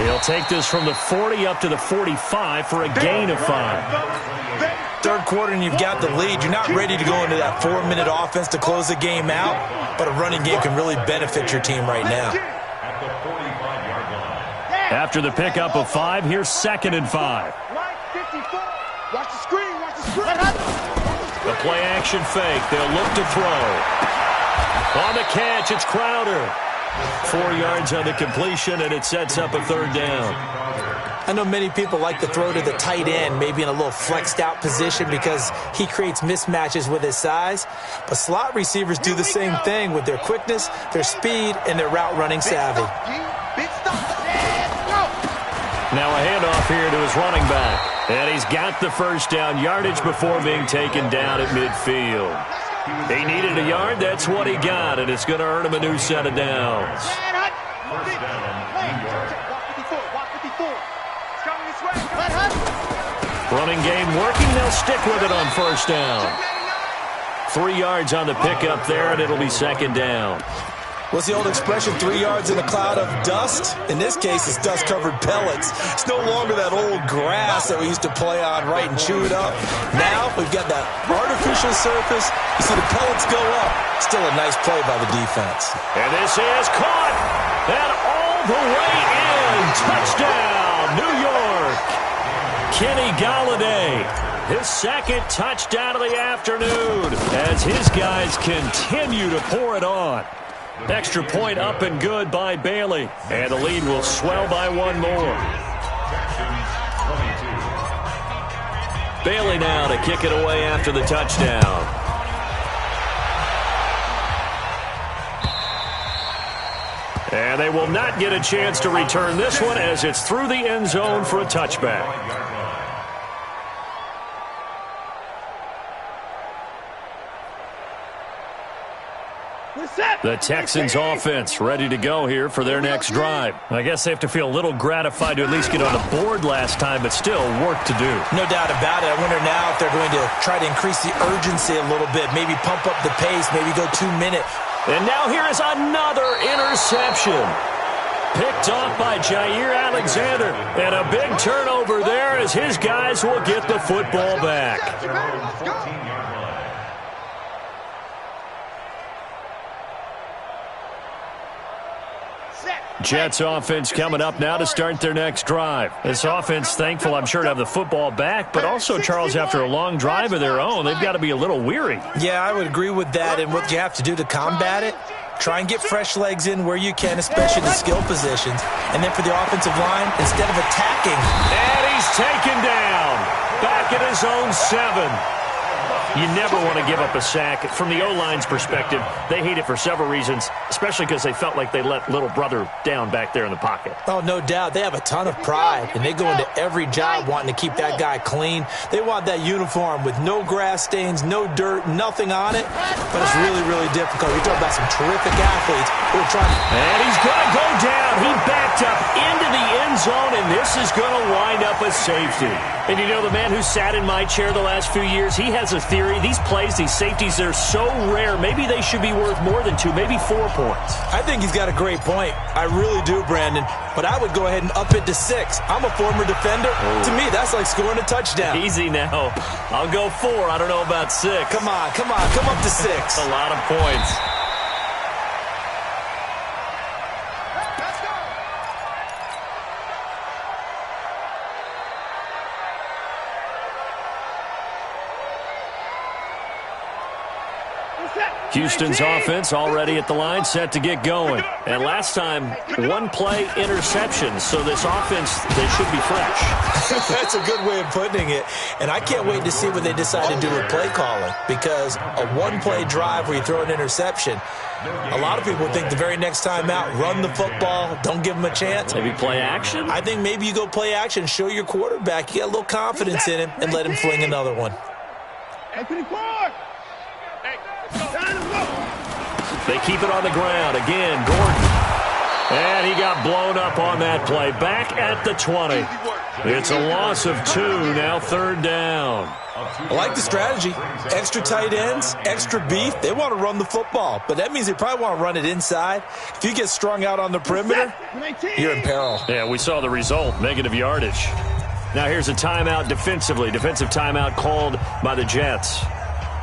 He'll take this from the 40 up to the 45 for a gain of 5. Third quarter and you've got the lead. You're not ready to go into that 4-minute offense to close the game out, but a running game can really benefit your team right now. After the pickup of 5, here's 2nd and 5. Watch the screen, watch the screen. The play action fake. They'll look to throw. On the catch, it's Crowder. 4 yards on the completion, and it sets up a 3rd down. I know many people like to throw to the tight end, maybe in a little flexed out position because he creates mismatches with his size. But slot receivers do the same thing with their quickness, their speed, and their route running savvy. Now a handoff here to his running back. And he's got the 1st down yardage before being taken down at midfield. He needed a yard. That's what he got, and it's going to earn him a new set of downs. Running game working. They'll stick with it on 1st down. 3 yards on the pickup there, and it'll be 2nd down. What's the old expression, 3 yards in a cloud of dust? In this case, it's dust-covered pellets. It's no longer that old grass that we used to play on, right, and chew it up. Now we've got that artificial surface. You see the pellets go up. Still a nice play by the defense. And this is caught. And all the way in. Touchdown, New York. Kenny Golladay, his 2nd touchdown of the afternoon as his guys continue to pour it on. Extra point up and good by Bailey. And the lead will swell by 1 more. Bailey now to kick it away after the touchdown. And they will not get a chance to return this one as it's through the end zone for a touchback. The Texans offense ready to go here for their next drive. I guess they have to feel a little gratified to at least get on the board last time, but still work to do. No doubt about it. I wonder now if they're going to try to increase the urgency a little bit, maybe pump up the pace, maybe go 2 minutes. And now here is another interception. Picked off by Jair Alexander. And a big turnover there as his guys will get the football back. Jets offense coming up now to start their next drive. This offense thankful, I'm sure, to have the football back, but also, Charles, after a long drive of their own, they've got to be a little weary. Yeah, I would agree with that, and what you have to do to combat it, try and get fresh legs in where you can, especially the skill positions. And then for the offensive line, instead of attacking. And he's taken down. Back at his own 7. You never want to give up a sack. From the O-line's perspective, they hate it for several reasons, especially because they felt like they let little brother down back there in the pocket. Oh, no doubt. They have a ton of pride, and they go into every job wanting to keep that guy clean. They want that uniform with no grass stains, no dirt, nothing on it. But it's really, really difficult. You're talking about some terrific athletes who are trying to... And he's going to go down. He backed up into the end zone, and this is going to wind up a safety. And you know, the man who sat in my chair the last few years, he has a theory. These plays, these safeties, they're so rare. Maybe they should be worth more than 2, maybe 4 points. I think he's got a great point. I really do, Brandon. But I would go ahead and up it to 6. I'm a former defender. Oh. To me, that's like scoring a touchdown. Easy now. I'll go 4. I don't know about 6. Come on. Come up to 6. A lot of points. Houston's offense already at the line, set to get going. And last time, 1-play interception. So this offense, they should be fresh. That's a good way of putting it. And I can't wait to see what they decide to do with play calling. Because a 1-play drive where you throw an interception, a lot of people think the very next time out, run the football, don't give them a chance. Maybe play action? I think maybe you go play action, show your quarterback you got a little confidence in him, and let him fling another one. They keep it on the ground. Again, Gordon. And he got blown up on that play. Back at the 20. It's a loss of 2. Now 3rd down. I like the strategy. Extra tight ends, extra beef. They want to run the football, but that means they probably want to run it inside. If you get strung out on the perimeter, you're in peril. Yeah, we saw the result. Negative yardage. Now here's a timeout defensively. Defensive timeout called by the Jets.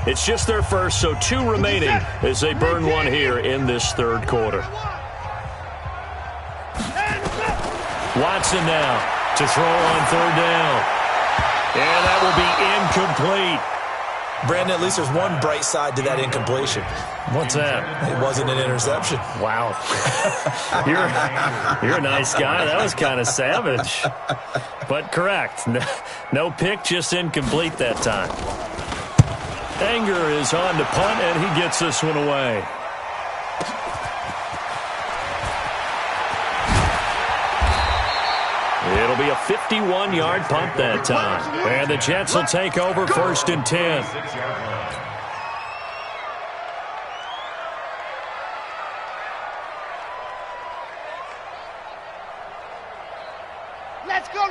It's just their first, so 2 remaining as they burn 1 here in this 3rd quarter. Watson now to throw on 3rd down. And that will be incomplete. Brandon, at least there's one bright side to that incompletion. What's that? It wasn't an interception. Wow. You're a nice guy. That was kind of savage. But correct. No pick, just incomplete that time. Anger is on to punt, and he gets this one away. It'll be a 51-yard punt that time. And the Jets will take over 1st and 10.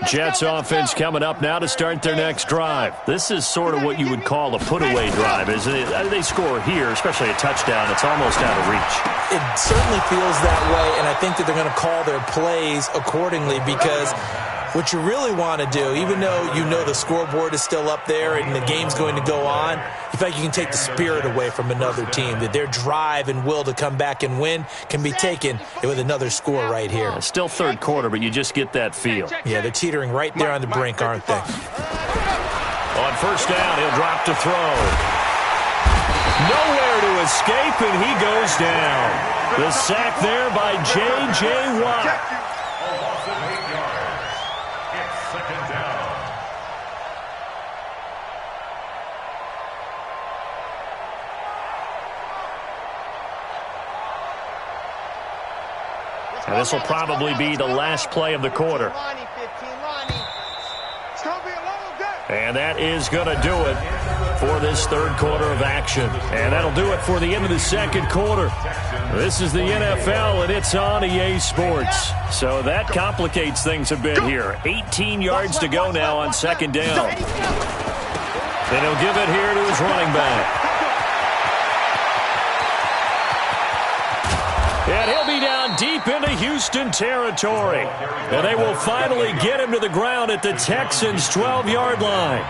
Jets offense coming up now to start their next drive. This is sort of what you would call a put-away drive, isn't it? They score here, especially a touchdown. It's almost out of reach. It certainly feels that way, and I think that they're going to call their plays accordingly because what you really want to do, even though you know the scoreboard is still up there and the game's going to go on, in fact, you can take the spirit away from another team, that their drive and will to come back and win can be taken with another score right here. It's still 3rd quarter, but you just get that feel. Yeah, they're teetering right there on the brink, aren't they? On 1st down, he'll drop to throw. Nowhere to escape, and he goes down. The sack there by J.J. Watt. And this will probably be the last play of the quarter. And that is going to do it for this third quarter of action. And that'll do it for the end of the second quarter. This is the NFL, and it's on EA Sports. So that complicates things a bit here. 18 yards to go now on second down. And he'll give it here to his running back. And he'll be down deep into Houston territory. And they will finally get him to the ground at the Texans' 12-yard line.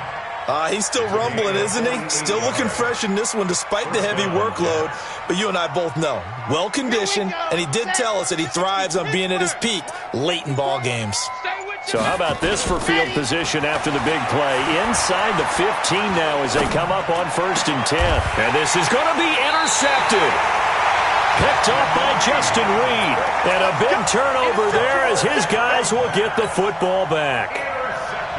He's still rumbling, isn't he? Still looking fresh in this one despite the heavy workload. But you and I both know, well-conditioned, and he did tell us that he thrives on being at his peak late in ball games. So how about this for field position after the big play? Inside the 15 now as they come up on 1st and 10. And this is going to be intercepted. Picked off by Justin Reed. And a big turnover there as his guys will get the football back.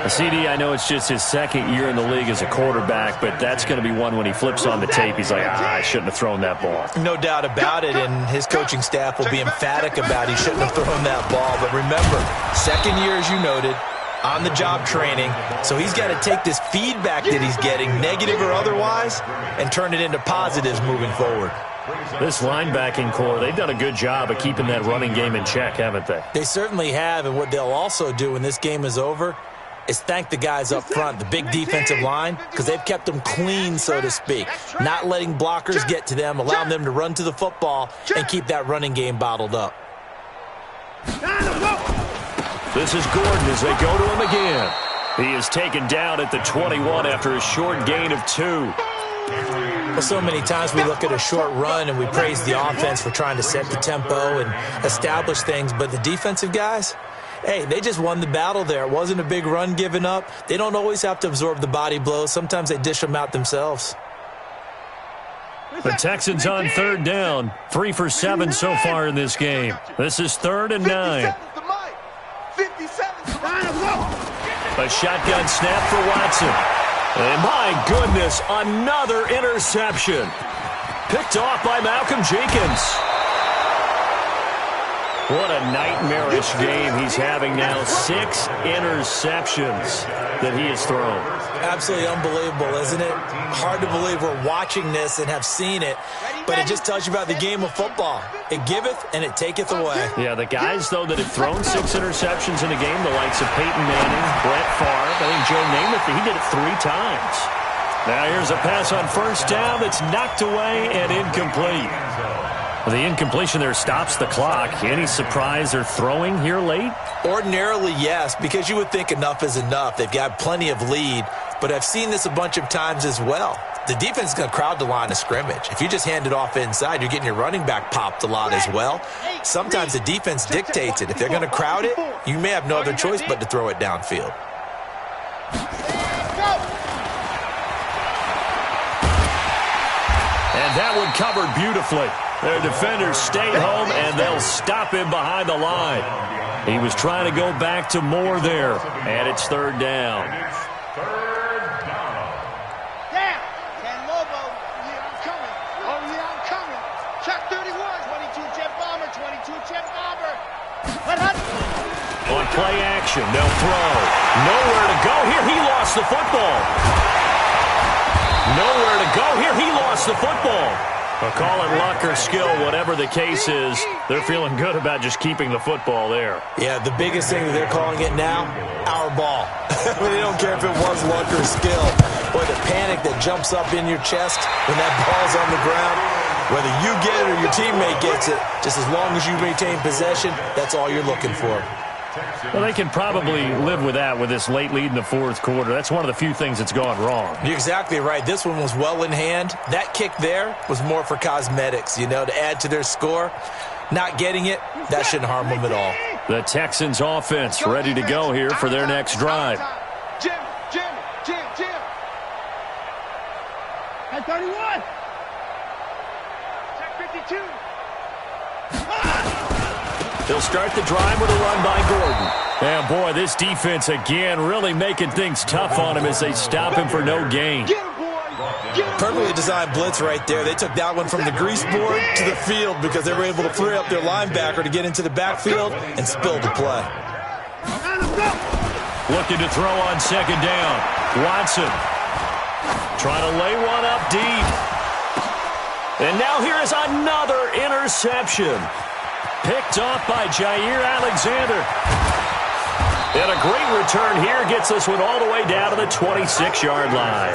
CD, I know it's just his second year in the league as a quarterback, but that's going to be one when he flips on the tape. He's like, I shouldn't have thrown that ball. No doubt about it, and his coaching staff will be emphatic about he shouldn't have thrown that ball. But remember, second year, as you noted, on-the-job training, so he's got to take this feedback that he's getting, negative or otherwise, and turn it into positives moving forward. This linebacking core, they've done a good job of keeping that running game in check, haven't they? They certainly have, and what they'll also do when this game is over is thank the guys up front, the big defensive line, because they've kept them clean, so to speak, not letting blockers get to them, allowing them to run to the football and keep that running game bottled up. This is Gordon as they go to him again. He is taken down at the 21 after a short gain of 2. Well, so many times we look at a short run and we praise the offense for trying to set the tempo and establish things, but the defensive guys, hey, they just won the battle there. It wasn't a big run given up. They don't always have to absorb the body blows. Sometimes they dish them out themselves. The Texans on 3rd down. 3 for 7 so far in this game. This is 3rd and 9. A shotgun snap for Watson. And my goodness, another interception. Picked off by Malcolm Jenkins. What a nightmarish game he's having now. 6 interceptions that he has thrown. Absolutely unbelievable, isn't it? Hard to believe we're watching this and have seen it, but it just tells you about the game of football. It giveth and it taketh away. Yeah, the guys, though, that have thrown 6 interceptions in a game, the likes of Peyton Manning, Brett Favre, I think Joe Namath, he did it 3 times. Now here's a pass on 1st down that's knocked away and incomplete. The incompletion there stops the clock. Any surprise they're throwing here late? Ordinarily, yes, because you would think enough is enough. They've got plenty of lead, but I've seen this a bunch of times as well. The defense is going to crowd the line of scrimmage. If you just hand it off inside, you're getting your running back popped a lot as well. Sometimes the defense dictates it. If they're going to crowd it, you may have no other choice but to throw it downfield. And that one covered beautifully. Their defenders stay home, and they'll stop him behind the line. He was trying to go back to Moore there, and it's 3rd down. Down. Ken Lobo. Yeah, I'm coming. Oh, yeah, I'm coming. Check 31. 22 jet bomber. 22 jet bomber. On play action, they'll throw. Nowhere to go here. He lost the football. Nowhere to go here. He lost the football. Well, call it luck or skill, whatever the case is, they're feeling good about just keeping the football there. Yeah, the biggest thing that they're calling it now, our ball. They don't care if it was luck or skill. Boy, the panic that jumps up in your chest when that ball's on the ground, whether you get it or your teammate gets it, just as long as you maintain possession, that's all you're looking for. Well, they can probably live with that with this late lead in the 4th quarter. That's one of the few things that's gone wrong. You're exactly right. This one was well in hand. That kick there was more for cosmetics, to add to their score. Not getting it, that shouldn't harm them at all. The Texans offense ready to go here for their next drive. Jim. At 31. Check 52. They'll start the drive with a run by Gordon. And, boy, this defense, again, really making things tough on him as they stop him for no gain. Get him, boys. Perfectly designed blitz right there. They took that one from the grease board to the field because they were able to free up their linebacker to get into the backfield and spill the play. Looking to throw on second down. Watson trying to lay one up deep. And now here is another interception. Picked off by Jair Alexander. And a great return here gets this one all the way down to the 26-yard line.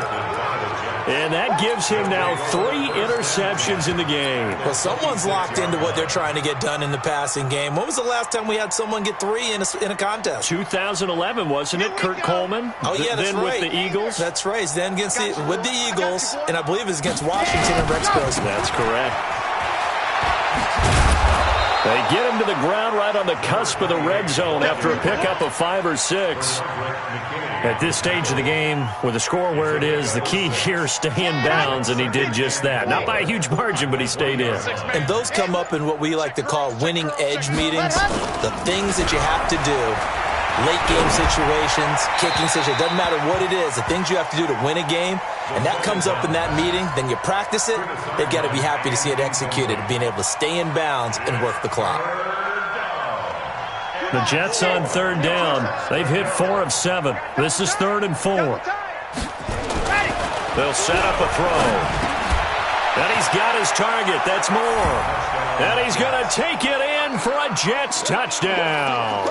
And that gives him now 3 interceptions in the game. Well, someone's locked into what they're trying to get done in the passing game. When was the last time we had someone get 3 in a contest? 2011, wasn't it, Kurt Coleman? Oh, yeah, that's then right. with the Eagles? That's right. Then with the Eagles, and I believe it's against Washington and Rex Grossman. That's correct. They get him to the ground right on the cusp of the red zone after a pickup of 5 or 6. At this stage of the game, with the score where it is, the key here, stay in bounds, and he did just that. Not by a huge margin, but he stayed in. And those come up in what we like to call winning edge meetings, the things that you have to do, late game situations, kicking situations, doesn't matter what it is, the things you have to do to win a game, and that comes up in that meeting, then you practice it, they've got to be happy to see it executed, being able to stay in bounds and work the clock. The Jets on third down. They've hit 4 of 7. This is 3rd and 4. They'll set up a throw. And he's got his target. That's Moore. And he's going to take it in for a Jets touchdown.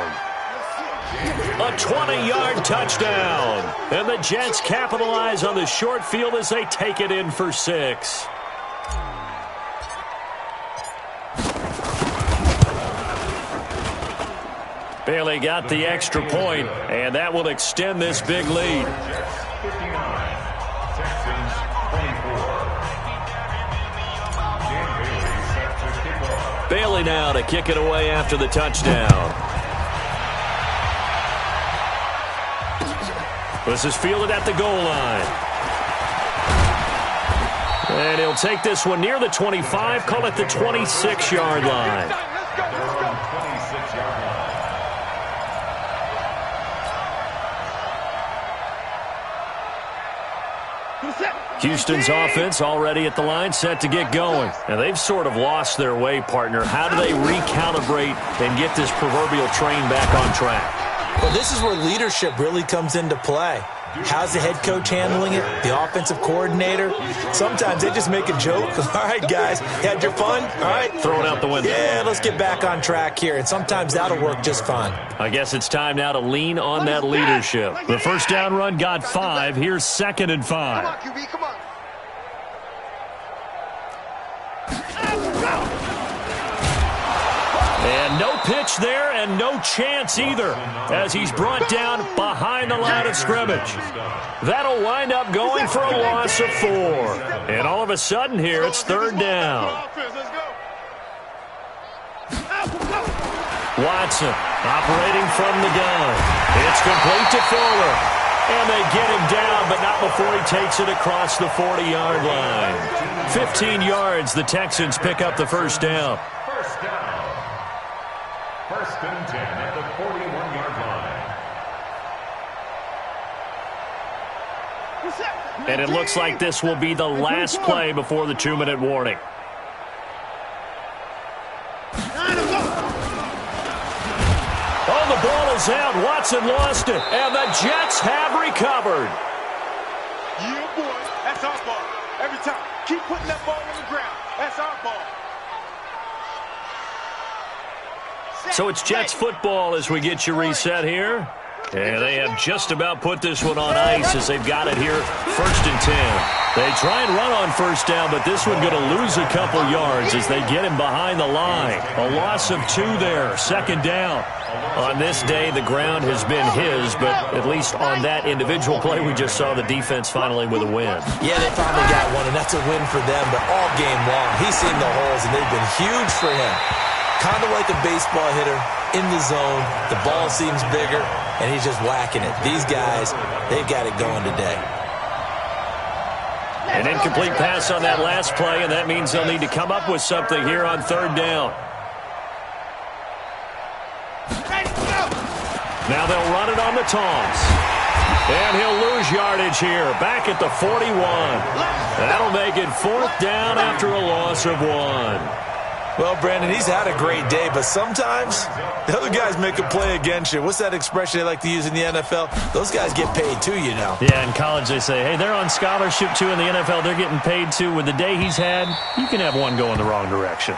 A 20-yard touchdown. And the Jets capitalize on the short field as they take it in for 6. Bailey got the extra point, and that will extend this big lead. Bailey now to kick it away after the touchdown. This is fielded at the goal line. And he'll take this one near the 25, call it the 26-yard line. Houston's offense already at the line, set to get going. And they've sort of lost their way, partner. How do they recalibrate and get this proverbial train back on track? Well, this is where leadership really comes into play. How's the head coach handling it? The offensive coordinator? Sometimes they just make a joke. All right, guys, you had your fun? All right. Throw it out the window. Yeah, let's get back on track here. And sometimes that'll work just fine. I guess it's time now to lean on that leadership. The first down run got 5. Here's 2nd and 5. Come on, QB, come on. And no pitch there and no chance either as he's brought down behind the line of scrimmage. That'll wind up going for a loss of 4. And all of a sudden here, it's 3rd down. Watson operating from the gun. It's complete to Fuller. And they get him down, but not before he takes it across the 40-yard line. 15 yards, the Texans pick up the first down. First down. 1st and 10 at the 41-yard line. And it looks like this will be the last play before the 2-minute warning. Oh, the ball is out. Watson lost it. And the Jets have recovered. Yeah, boy. That's our ball. Every time. Keep putting that ball on the ground. That's our ball. So it's Jets football as we get you reset here. And they have just about put this one on ice as they've got it here, 1st and 10. They try and run on first down, but this one going to lose a couple yards as they get him behind the line. A loss of 2 there, 2nd down. On this day, the ground has been his, but at least on that individual play, we just saw the defense finally with a win. Yeah, they finally got one, and that's a win for them, but all game long, he's seen the holes, and they've been huge for him. Kind of like a baseball hitter in the zone. The ball seems bigger, and he's just whacking it. These guys, they've got it going today. An incomplete pass on that last play, and that means they'll need to come up with something here on 3rd down. Now they'll run it on the toss. And he'll lose yardage here, back at the 41. That'll make it 4th down after a loss of 1. Well, Brandon, he's had a great day, but sometimes the other guys make a play against you. What's that expression they like to use in the NFL? Those guys get paid too, you know. Yeah, in college they say, hey, they're on scholarship too. In the NFL, they're getting paid too. With the day he's had, you can have one go in the wrong direction.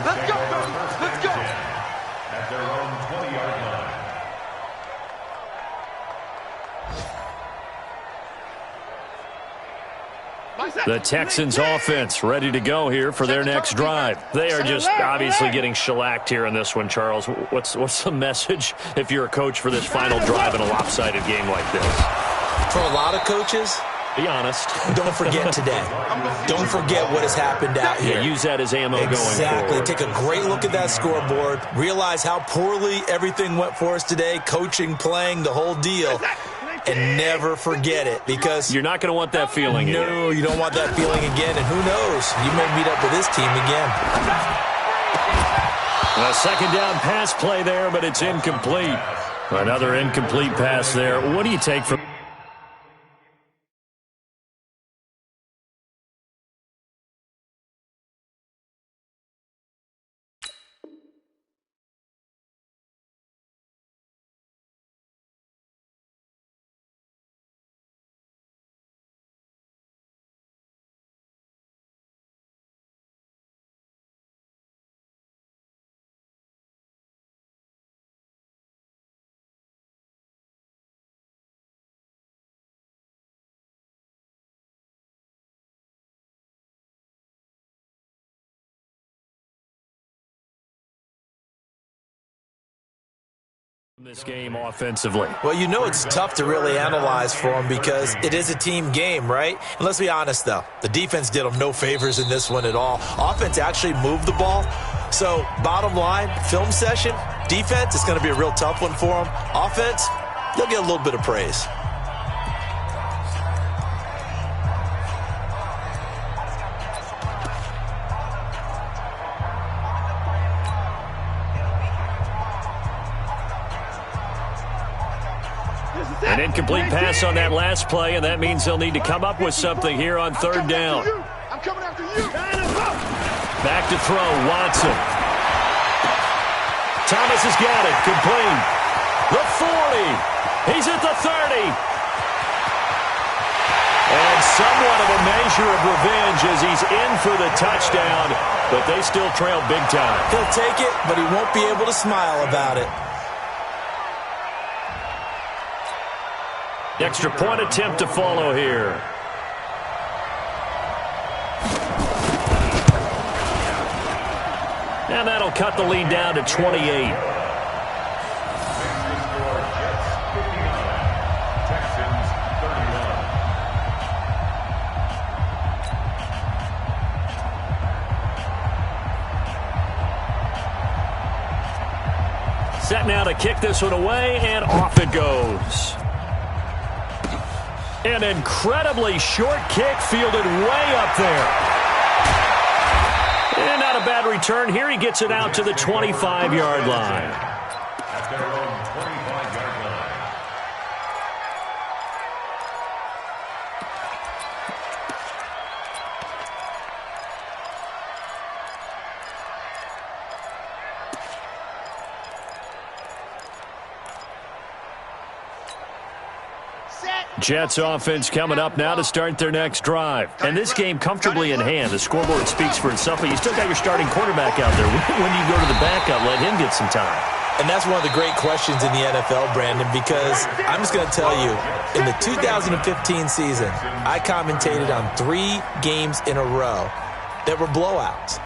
Let's go, baby. Let's go. At their own 20-yard line. The Texans offense ready to go here for their next drive. They are just obviously getting shellacked here in this one, Charles. What's the message if you're a coach for this final drive in a lopsided game like this? For a lot of coaches, be honest. Don't forget today. Don't forget what has happened out here. Yeah, use that as ammo going forward. Exactly. Take a great look at that scoreboard. Realize how poorly everything went for us today. Coaching, playing, the whole deal. And never forget it, because you're not going to want that feeling again. No, you don't want that feeling again. And who knows? You may meet up with this team again. A second down pass play there, but it's incomplete. Another incomplete pass there. What do you take from this game offensively? Well, you know it's tough to really analyze for them because it is a team game, right? And let's be honest, though. The defense did them no favors in this one at all. Offense actually moved the ball. So, bottom line, film session, defense, it's going to be a real tough one for them. Offense, they'll get a little bit of praise. An incomplete pass on that last play, and that means they'll need to come up with something here on 3rd down. I'm coming after you. Back to throw, Watson. Thomas has got it, complete. The 40. He's at the 30. And somewhat of a measure of revenge as he's in for the touchdown, but they still trail big time. He'll take it, but he won't be able to smile about it. Extra point attempt to follow here. And that'll cut the lead down to 28. Set now to kick this one away, and off it goes. An incredibly short kick fielded way up there. And not a bad return. Here he gets it out to the 25-yard line. At their own 25-yard line. Jets offense coming up now to start their next drive. And this game comfortably in hand. The scoreboard speaks for itself, but you still got your starting quarterback out there. When do you go to the backup, let him get some time? And that's one of the great questions in the NFL, Brandon, because I'm just going to tell you, in the 2015 season, I commentated on 3 games in a row that were blowouts.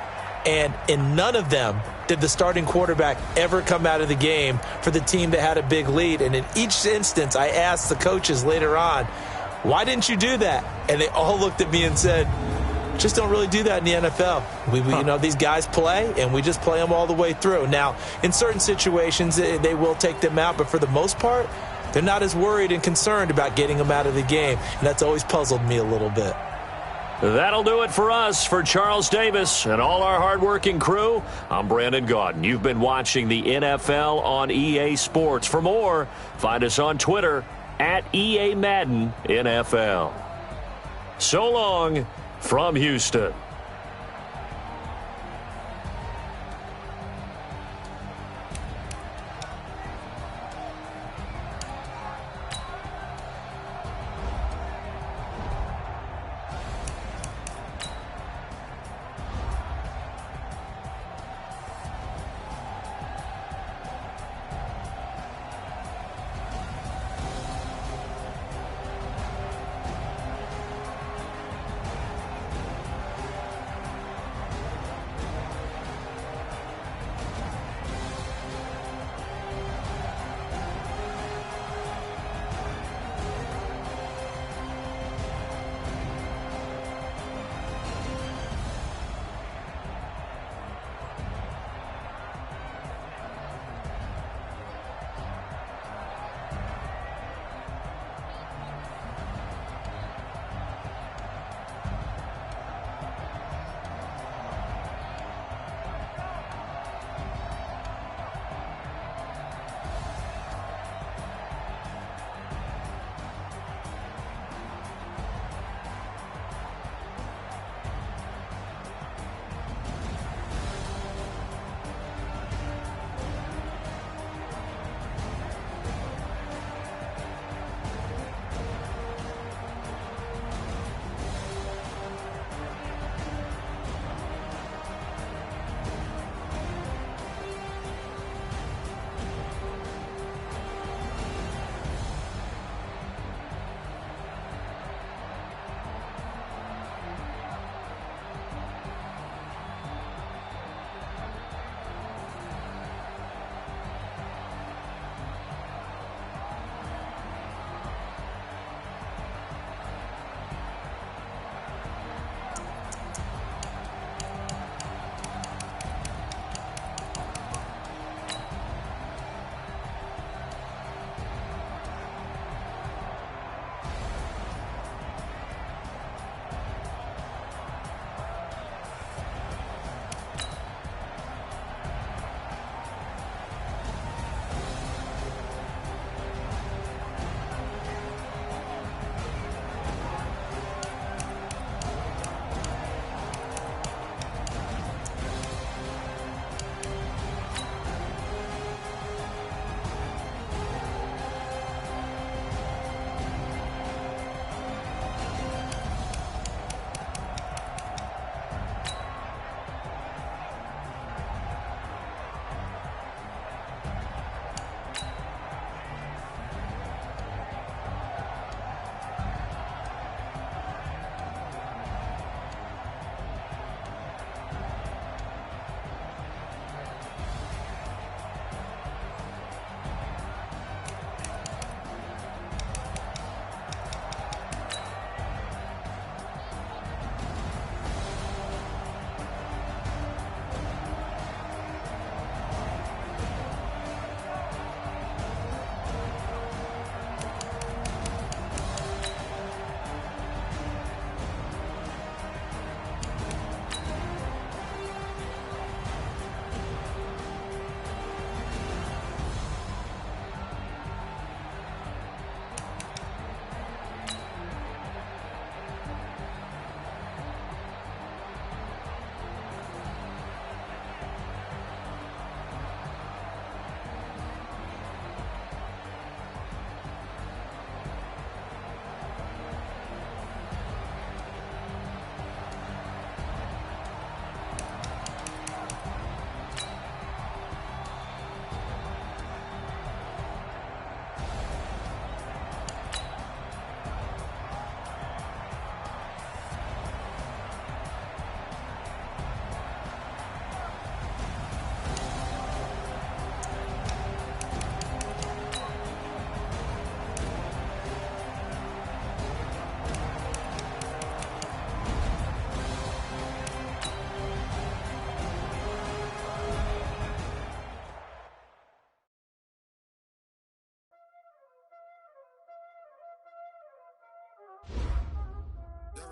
And in none of them did the starting quarterback ever come out of the game for the team that had a big lead. And in each instance, I asked the coaches later on, why didn't you do that? And they all looked at me and said, just don't really do that in the NFL. You know, these guys play, and we just play them all the way through. Now, in certain situations, they will take them out, but for the most part, they're not as worried and concerned about getting them out of the game. And that's always puzzled me a little bit. That'll do it for us. For Charles Davis and all our hardworking crew, I'm Brandon Gaudin. You've been watching the NFL on EA Sports. For more, find us on Twitter at EA Madden NFL. So long from Houston.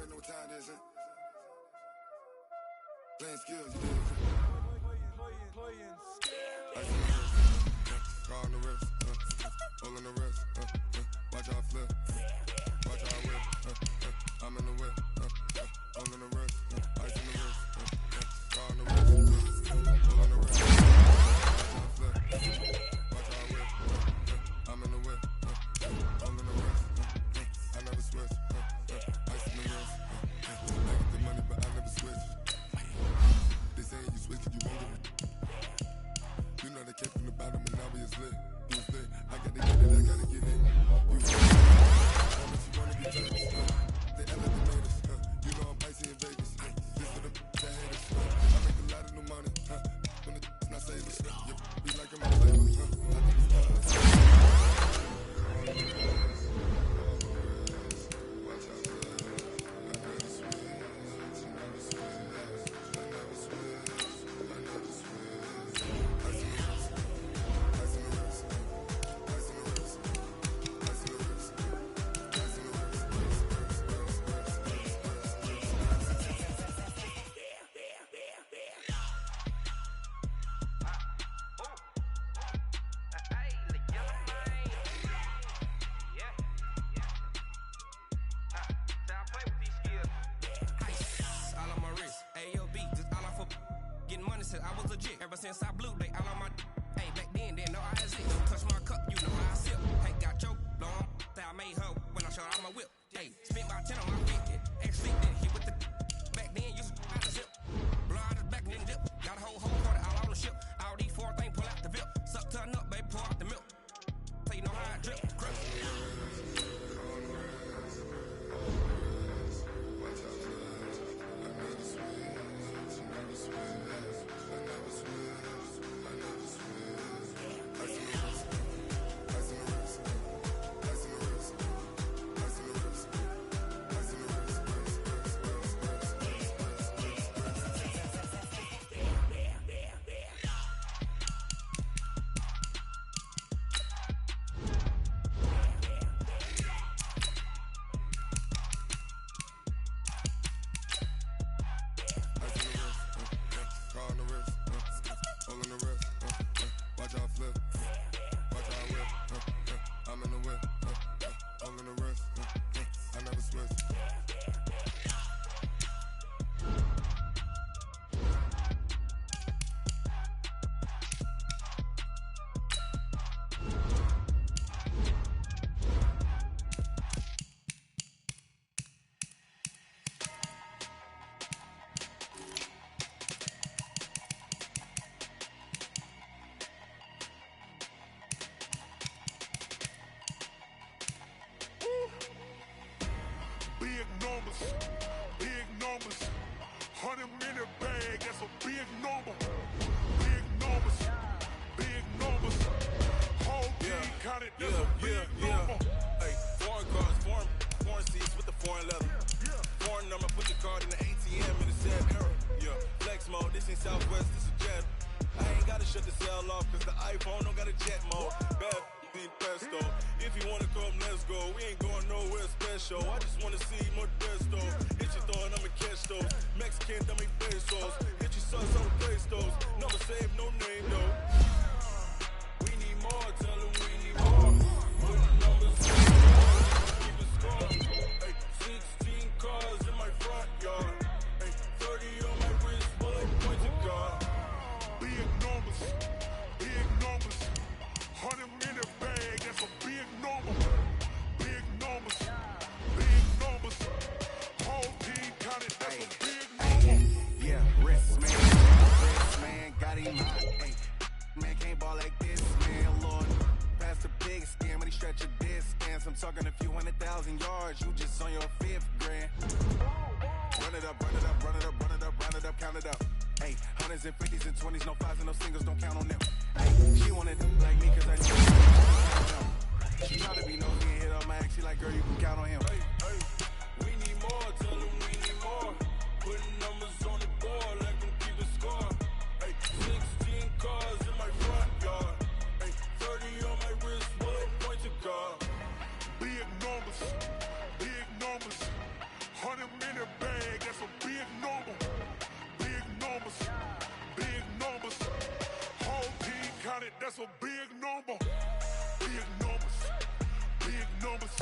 already know what time it is, huh? Playing skills, you dig? Ice on the wrist, car on the wrist, all on the wrist, watch out Came from the bottom and now we is lit. You was lit. I gotta get it, I gotta get it. You was lit. How much you wanna be famous? They elevated us. You know I'm icy in Vegas. This for the that hate us. I make a lot of new money. When it's not savers. You be like I'm a flavor. I think it's us. Watch out for us. I never switch. I never switch. I never switch. I never switch. I see the risk. I see the risk. I see the risk. I see the risk. I see the risk. All on my wrist, AOB, just all off of getting money since I was legit. Ever since I blew, they all on my hey, back then, didn't know I exist. Don't touch my cup, you know how I sip. Hey, got choked, blow on, that I made her when I showed out my whip. Hey, spent about 10 on my 50. Actually, then hit with the back then, used to out the zip. Blow out the back, then dip. Got a whole party all on the ship. All these four things, pull out the VIP. Suck, turn up, baby, pour out the milk. So you know how I drip, crip. Watch out flip, watch out whip, I'm in the whip, all in the wrist, I never switch. Big numbers, 100-minute bag, that's a big number. Big numbers, whole team counted, that's a big number. Hey, foreign cars, foreign seats with the foreign leather. Foreign number, put the card in the ATM in the sad era. Yeah, flex mode, this ain't Southwest, this is Jet. I ain't gotta shut the cell off, cause the iPhone don't got a jet mode. Bad need pesto. If you wanna come, let's go. We ain't going nowhere special. I just wanna see more desto. Hit your thought, I'ma catch those. Mexican dummy pesos. Hit your sons on play stores. Number save, no name though. We need more, tell them we need more. Put the numbers in, keep it score. Hey, 16 cars in my front yard. Hey, 30 on my wrist, bullet pointed car. Big numbers, 100-minute bag, that's a big number. Big numbers, whole team counted, that's a big number. Yeah, wrist man, got him hot. Ay, man can't ball like this, man, Lord. Pass the big skin when he stretch a distance. I'm talking a few 100,000 yards, you just on your 5th grand. Run it up, count it up. Hey, hundreds and 50s and 20s, no 5s and no singles, don't count on them. Hey, she wanted to like me cause I need to count on. She try to be nosy and hit up my ex, she like, girl, you can count on him. Hey, we need more, tell them we need more. Putting numbers on the board, let them keep the score. Hey, 16 cars in my front yard. Hey, 30 on my wrist, bullet pointed car. Big numbers, 100-minute bag, that's a big number. Big numbers, whole team counted, that's a big number. Big numbers.